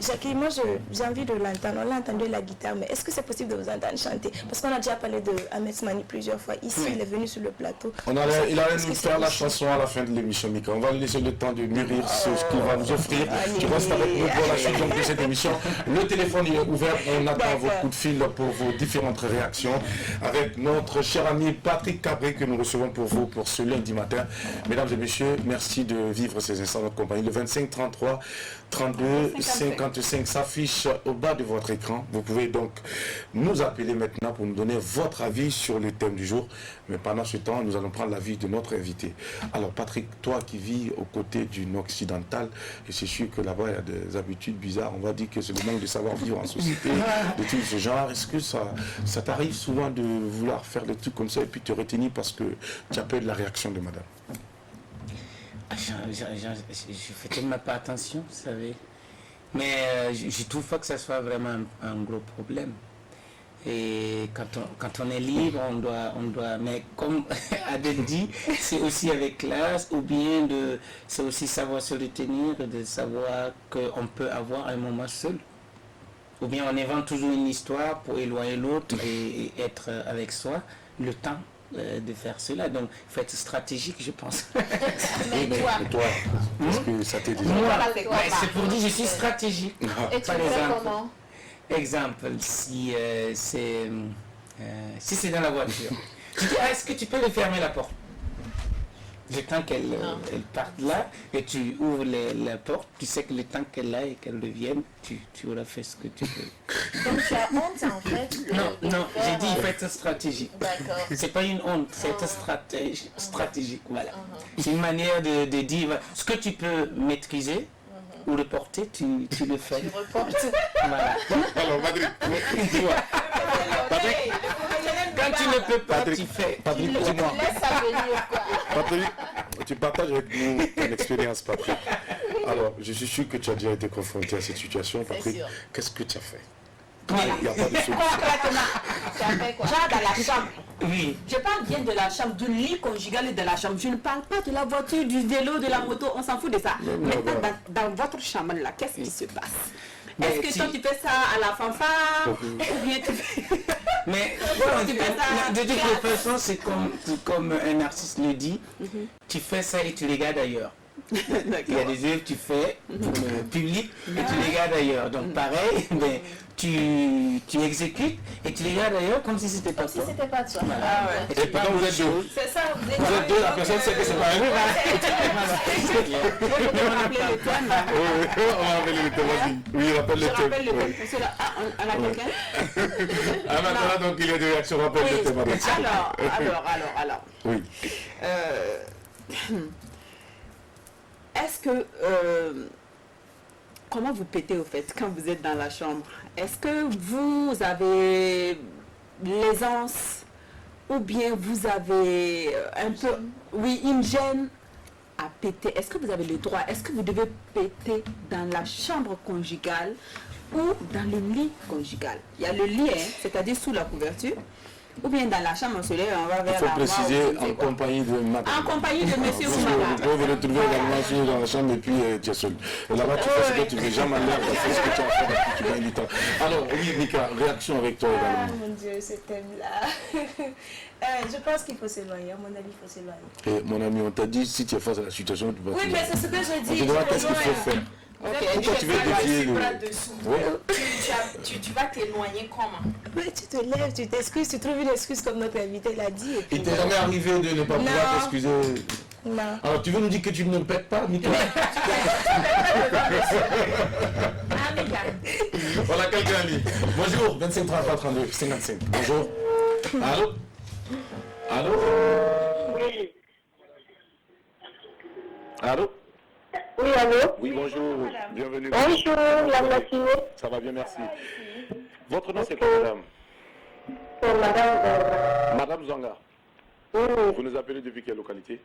Jackie, moi j'ai envie de l'entendre. On l'a entendu la guitare, mais est-ce que c'est possible de vous entendre chanter? Parce qu'on a déjà parlé de Ahmed Mani plusieurs fois. Ici, il est venu sur le plateau. Il allait Est-ce nous que c'est faire la possible? chanson à la fin de l'émission, Mika. On va lui laisser le temps de mûrir ce qu'il va nous offrir. Tu restes avec nous pour la suite donc, de cette émission. Le téléphone est ouvert. On attend vos coups de fil pour vos différentes réactions avec notre cher ami Patrick Cabré que nous recevons pour vous pour ce lundi matin. Mesdames et messieurs, merci de vivre ces instants en notre compagnie. Le 25 33 32 55 s'affiche au bas de votre écran. Vous pouvez donc nous appeler maintenant pour nous donner votre avis sur le thème du jour. Mais pendant ce temps, nous allons prendre l'avis de notre invité. Alors Patrick, toi qui vis aux côtés d'une occidentale, et c'est sûr que là-bas il y a des habitudes bizarres, on va dire que c'est le manque de savoir-vivre en société, de tout ce genre. Est-ce que ça t'arrive souvent de vouloir faire des trucs comme ça et puis te retenir parce que tu as peur de la réaction de madame? Je fais tellement pas attention, vous savez. Mais je trouve pas que ça soit vraiment un gros problème. Et quand on est libre, on doit, mais comme Adèle dit, c'est aussi avec classe, ou bien c'est aussi savoir se retenir, de savoir qu'on peut avoir un moment seul. Ou bien on invente toujours une histoire pour éloigner l'autre et être avec soi, le temps de faire cela. Donc il faut être stratégique, je pense. Mais toi, est-ce que ça t'est déjà? Moi, c'est pour dire que je suis stratégique. Et tu Par fais exemple, comment? exemple, si c'est dans la voiture, tu dis, est-ce que tu peux fermer la porte? Le temps qu'elle parte là, et tu ouvres la porte, tu sais que le temps qu'elle a et qu'elle revienne, tu auras fait ce que tu veux. Donc tu as honte en fait? Non, j'ai dit il faut être stratégique. D'accord. C'est pas une honte, c'est être stratégique, voilà. C'est une manière de dire, ce que tu peux maîtriser, ou reporter, tu le fais. Tu reportes. Voilà. Alors Patrick, Tu vois. Quand tu ne peux pas, tu fais. Patrick, dis-moi. Laisse ça venir quoi. Patrick, tu partages avec nous ton expérience, Patrick. Alors, je suis sûr que tu as déjà été confronté à cette situation, Patrick. sûr. Qu'est-ce que tu as fait? Voilà. Il n'y a pas de solution. Tu as fait quoi? Genre dans la chambre. Oui. Je parle bien de la chambre, du lit conjugal et de la chambre. Je ne parle pas de la voiture, du vélo, de la moto. On s'en fout de ça. Maintenant, dans votre chambre là, qu'est-ce qui se passe? Est-ce que toi tu fais ça à la fanfare ou bien tu fais... Mais tu fais ça de toute façon, c'est comme un artiste le dit, tu fais ça et tu regardes ailleurs. Il y a des œuvres que tu fais pour le public et tu regardes ailleurs. Donc pareil, mais tu exécutes et tu regardes ailleurs comme si c'était pas Comme si toi. c'était pas toi. Voilà. Ah ouais. Et pendant vous êtes deux. C'est ça, vous êtes Vous êtes deux, la personne sait que c'est pas elle. Je peux rappeler le thème. Oui, on va rappeler le thème. Vas-y. Oui, rappelle Je le rappelle le thème. thème pour cela. Ah, on a quelqu'un? Ah, maintenant, donc, il y a des réactions. Rappelle le thème. Alors. Oui. Est-ce que... comment vous pétez au fait quand vous êtes dans la chambre? Est-ce que vous avez l'aisance ou bien vous avez un peu... Oui, une gêne à péter? Est-ce que vous avez le droit? Est-ce que vous devez péter dans la chambre conjugale ou dans le lit conjugal. Il y a le lit, hein, c'est-à-dire sous la couverture, ou bien dans la chambre solaire, on va Il vers faut la préciser en compagnie de madame. En compagnie de monsieur ou Vous madame. pouvez vous retrouver également sur dans la chambre et puis tu es seul. Là-bas, tu fais ce que tu veux. Jamais l'air, tu fais ce que tu as fait depuis tu gagnes du temps. Alors, oui, Mika, réaction avec toi Ah également. mon Dieu, ce thème-là. Je pense qu'il faut s'éloigner. À mon avis, il faut s'éloigner. Et mon ami, on t'a dit, si tu es face à la situation, tu vas Oui, mais c'est ce que je on dis. te demande qu'est-ce qu'il faut faire. Pourquoi tu veux défier le... Tu vas t'éloigner comment? Mais tu te lèves, tu t'excuses, tu trouves une excuse comme notre invité l'a dit. Et puis Il t'est jamais arrivé de ne pas pouvoir t'excuser? non. Alors, tu veux nous dire que tu ne pètes pas, Mika? Voilà quelqu'un en ligne. Bonjour, 25 33 32 55. Bonjour. Allô? Allô? Oui. Allô? Oui, allô? Oui, bonjour. Bienvenue. Bonjour, la matinée. Ça va bien, merci. Votre nom, c'est quoi, madame? C'est Madame Zanga. Madame Zanga. Oui, Vous nous appelez depuis quelle localité?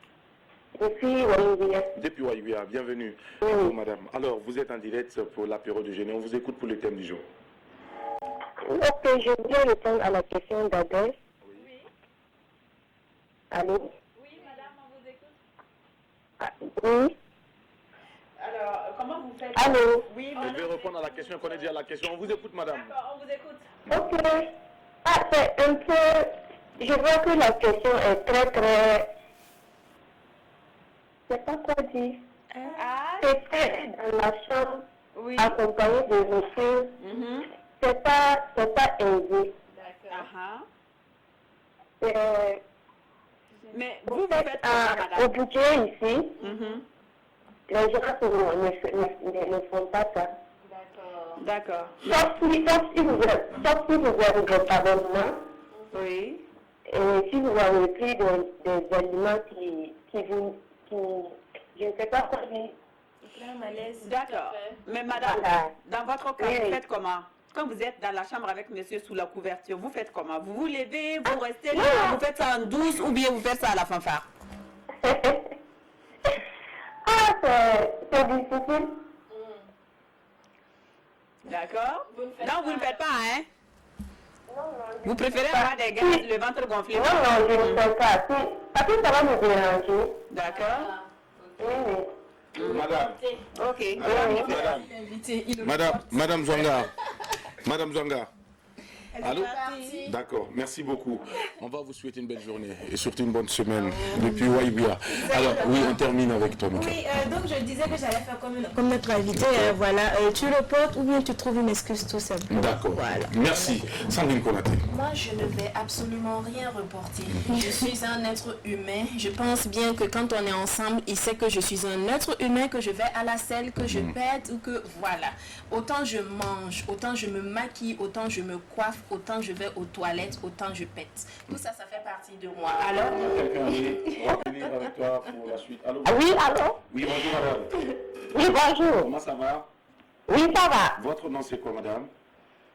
depuis Wallingia. Depuis Waïbia. Bienvenue. Oui. Bonjour, madame. Alors, vous êtes en direct pour l'apéro de Génie. On vous écoute pour le thème du jour. Ok, je voulais répondre à la question d'Adèle. Oui. Allô? Oui, madame, on vous écoute. Ah, oui. Alors, comment vous faites? Allô? Oui, Je vais répondre à la question. On connaît déjà la question. On vous écoute, madame. on vous écoute. Ok. Ah, c'est un peu... Je vois que la question est très... Je sais pas quoi dire. Ah, C'était dans la chambre, oui. accompagné de monsieur. C'est pas aisé. D'accord. C'est... Mais Vous vous faites faites comment, au budget ici, madame? les gens ne font pas ça. D'accord. Sauf si vous avez des abonnements Oui. et si vous avez pris des aliments qui je ne sais pas quoi dire. D'accord. Mais madame, Voilà. dans votre cas, Oui. vous faites comment? Quand vous êtes dans la chambre avec monsieur sous la couverture, vous faites comment? Vous vous levez, vous restez là, vous faites ça en douce ou bien vous faites ça à la fanfare? Ah, c'est difficile. D'accord? Non, vous ne faites pas, hein? Non, Vous préférez avoir des gars, le ventre gonflé? non, je ne sais pas. Parce que ça va me déranger. D'accord? Oui. Madame. Ok. Madame Zanga. Madame Zanga. Allô? D'accord, merci beaucoup. On va vous souhaiter une belle journée et surtout une bonne semaine depuis Waïbia. Alors, oui, on termine avec toi, Mika. Oui, donc je disais que j'allais faire comme notre invité. Voilà, tu reportes ou bien tu trouves une excuse tout simplement. D'accord, Voilà. merci. Sandrine Konaté. Moi, je ne vais absolument rien reporter. Je suis un être humain. Je pense bien que quand on est ensemble, il sait que je suis un être humain, que je vais à la selle, que je pète ou que voilà. Autant je mange, autant je me maquille, autant je me coiffe, autant je vais aux toilettes, autant je pète. Tout ça, ça fait partie de moi. Alors, Quelqu'un va venir avec toi pour la suite. Allô? Ah oui, allô? Oui, bonjour, madame. Oui, bonjour. Comment ça va? Oui, ça va. Votre nom, c'est quoi, madame?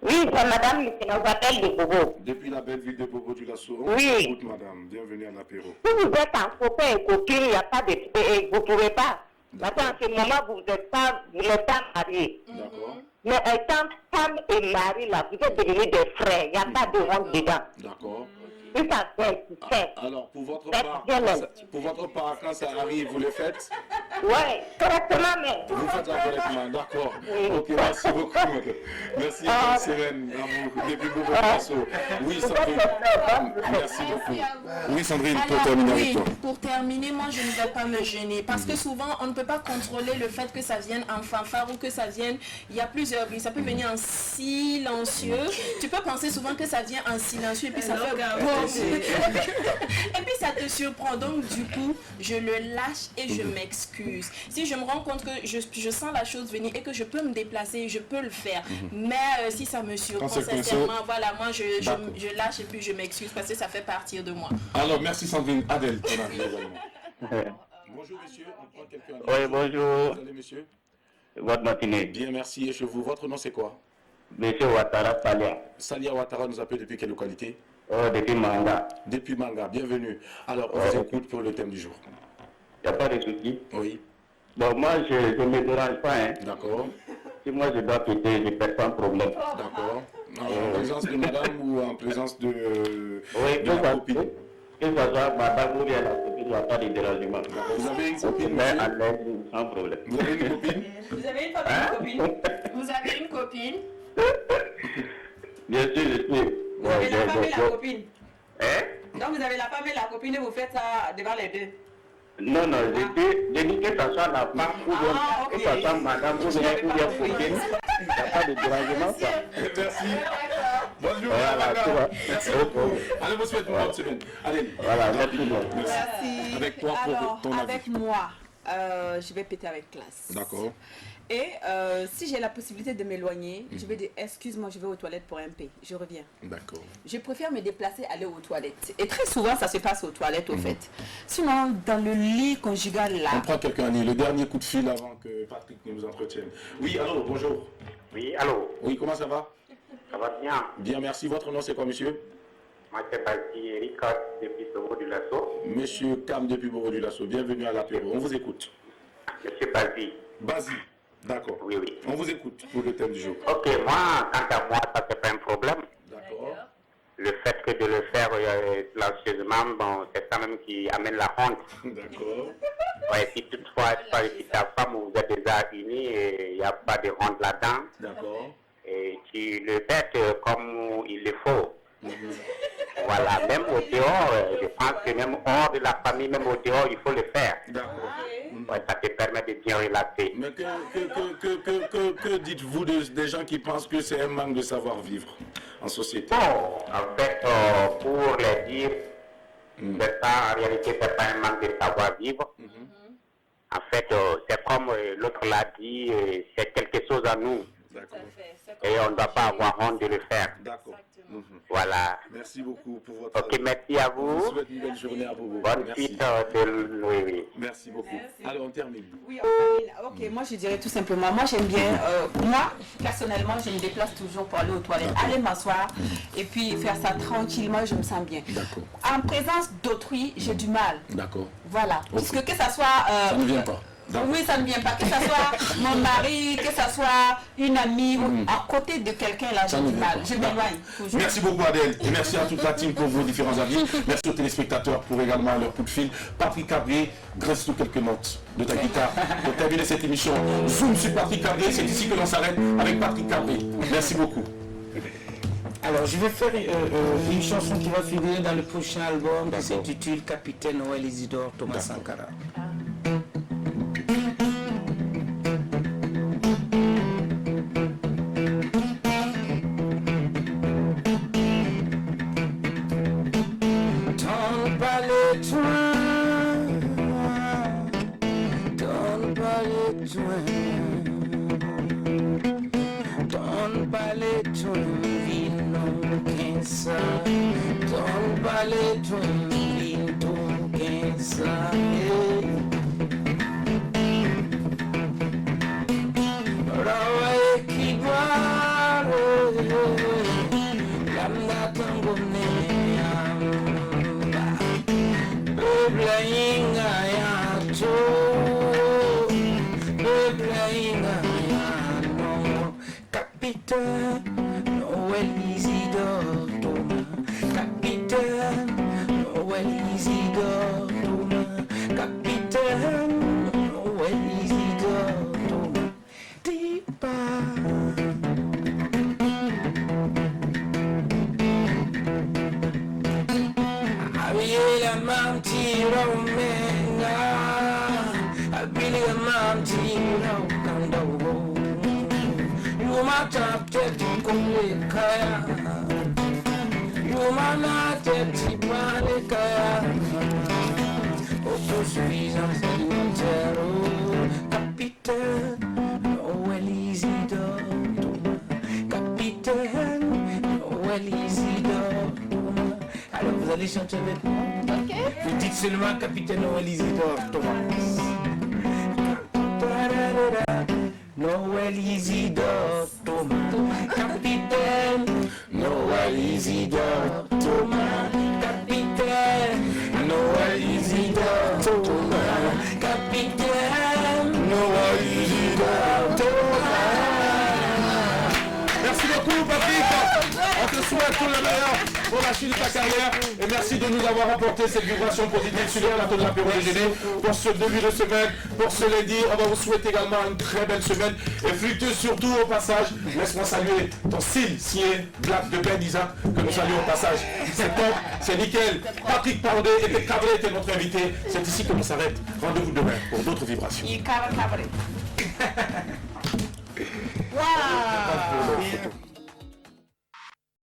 Oui, c'est madame qui nous appelle de Bobo. Depuis la belle ville de Bobo du Lasso. Oui. Écoute, madame, bienvenue à l'apéro. Si vous êtes en copain et copine, il n'y a pas de... Vous ne pouvez pas. Maintenant, en ce moment, vous n'êtes pas mariés. D'accord. Mais étant femme et mari, là, vous êtes devenus des frères. Il n'y a pas de honte dedans. D'accord. Oui, ça c'est. Alors, pour votre C'est part, violent. quand ça arrive, vous le faites? Oui, correctement, mais... Vous faites ça correctement, d'accord. Oui. Ok, merci beaucoup, madame. Merci, bonne semaine à vous, depuis Bobo du Lasso. Oui, Sandrine. Merci beaucoup. Oui, Sandrine, pour alors, terminer avec oui, toi. pour terminer, moi, je ne vais pas me gêner. Parce que souvent, on ne peut pas contrôler le fait que ça vienne en fanfare ou que ça vienne... Il y a plusieurs bruits. Ça peut venir en silencieux. Tu peux penser souvent que ça vient en silencieux et puis ça fait... Et puis ça te surprend. Donc, du coup, je le lâche et je m'excuse. Si je me rends compte que je sens la chose venir et que je peux me déplacer, je peux le faire. Mais si ça me surprend, Quand c'est comme ça, sincèrement, voilà, moi, d'accord. je lâche et puis je m'excuse parce que ça fait partir de moi. Alors, merci Sandrine. Adèle, ton avis également. Bonjour, monsieur. On prend quelqu'un. Oui, bonjour. Vous allez, monsieur? Votre matinée. Bien, merci. Et chez vous, votre nom, c'est quoi? Monsieur Ouattara Salia. Salia Ouattara nous appelle depuis quelle localité? Depuis Manga. Depuis Manga. Bienvenue. Alors, on vous écoute pour le thème du jour. Il n'y a pas de souci. Oui. Bon, moi, je ne me dérange pas. Hein. D'accord. si moi je dois péter, je ne perds pas un problème. D'accord. En présence de madame ou en présence de, Oui, de la copine? Que ce soit madame ou bien la copine, il n'y a pas de dérangement. Vous avez une copine, Mais monsieur? à l'aise, sans problème. Vous avez une copine? Vous avez une copine? Vous avez une copine? Bien sûr, je suis. Vous avez la femme et la copine. Hein? Donc vous avez la femme et la copine et vous faites ça devant les deux. Non, non, je dis que ce soit la femme ou bien que ce soit madame ou bien copine. Il n'y a pas de dérangement. Ça. Merci. Bonjour, Voilà, tu vois. merci beaucoup. Allez, vous souhaitez une bonne semaine. Allez. Voilà, merci beaucoup. Merci. Avec toi, pour Alors, ton avis. avec moi, je vais péter avec classe. D'accord. Et si j'ai la possibilité de m'éloigner, je vais dire excuse-moi, je vais aux toilettes pour un P. Je reviens. D'accord. Je préfère me déplacer, aller aux toilettes. Et très souvent, ça se passe aux toilettes, au fait. Sinon, dans le lit conjugal, là. On prend quelqu'un, le dernier coup de fil avant que Patrick nous entretienne. Oui, allô, bonjour. Oui, allô? Oui, comment ça va? Ça va bien? Bien, merci. Votre nom, c'est quoi, monsieur? Moi, c'est Baki Eric depuis Sobo du Lasso. Monsieur Cam depuis Bobo du Lasso. Bienvenue à l'apéro. On vous écoute. Monsieur Bazi. Bazi. D'accord. Oui, oui. On vous écoute pour le thème du jour. Ok, moi, quant à moi, ça c'est pas un problème. D'accord. Le fait que de le faire silencieusement, bon, c'est ça même qui amène la honte. D'accord. Ouais, si toutefois, si ta femme vous êtes déjà unis et il n'y a pas de honte là-dedans, D'accord. et tu le bêtes comme il le faut. Voilà, même au dehors, je pense que même hors de la famille, même au dehors, il faut le faire. D'accord. Ouais, ça te permet de bien relaxer. Mais que dites-vous des gens qui pensent que c'est un manque de savoir-vivre en société? Bon, en fait, pour les dire, c'est ça, en réalité, c'est pas un manque de savoir-vivre. En fait, c'est comme l'autre l'a dit, c'est quelque chose à nous. D'accord. Et on ne doit pas avoir honte de le faire. D'accord. Voilà. Merci beaucoup pour votre... Ok, merci à Je vous. vous souhaite une belle journée à vous. Bonne Merci. suite de... Oui, oui. Merci beaucoup. Allez, on termine. Oui, on termine. Ok, moi je dirais tout simplement, moi j'aime bien, moi personnellement je me déplace toujours pour aller aux toilettes, aller m'asseoir et puis faire ça tranquillement, je me sens bien. D'accord. En présence d'autrui, j'ai du mal. D'accord. Voilà, Ok. puisque que ça soit... Ça ne vient pas. Oui, ça ne vient pas. Que ça soit mon mari, que ça soit une amie, ou à côté de quelqu'un, là, j'ai du mal. Je m'éloigne toujours. Merci beaucoup Adèle et merci à toute la team pour vos différents avis. Merci aux téléspectateurs pour également leur coup de fil. Patrick Cabré, graisse-nous quelques notes de ta guitare pour terminer cette émission. Zoom sur Patrick Cabré, c'est ici que l'on s'arrête avec Patrick Cabré. Merci beaucoup. Alors, je vais faire une chanson qui va figurer dans le prochain album qui s'intitule Capitaine Noël Isidore Thomas Sankara. Don't ballet vino pensa, don't ballet vino pensa. Rawa ekibare, lambda tango neamba, bebla inga ya to, bebla inga ya no. Capitaine Noël Isidore Thomas, Capitaine Noël Isidore Thomas, Capitaine Noël Isidore Thomas, Dipa. Habillé la mentira omenga, habillé la mentira okandao. Yumata teti kumle kaya, Yumana teti pale kaya, autosuffisance alimentaire. Capitaine Noël Isidore Thomas, Capitaine Noël Isidore Thomas. Alors vous allez chanter avec moi. Ok. Vous dites seulement Capitaine Noël Isidore Thomas. Noël Isidore Thomas, Capitaine Noël Isidore Thomas, Capitaine Noël Isidore Thomas, Capitaine Noël Isidore Thomas. souhaite tout le meilleur pour la suite de ta carrière. Et merci de nous avoir apporté cette vibration positive sur le plateau de l'apéro déjeuner pour ce début de semaine, pour ce lundi. On va vous souhaiter également une très belle semaine. Et Fructueux, surtout au passage, laisse-moi saluer ton style signé Black de Ben Isaac, que nous saluons au passage. C'est top, c'est nickel. Patrick Pardé était Cabré était notre invité. C'est ici que l'on s'arrête. Rendez-vous demain pour d'autres vibrations. Cabré. Wow.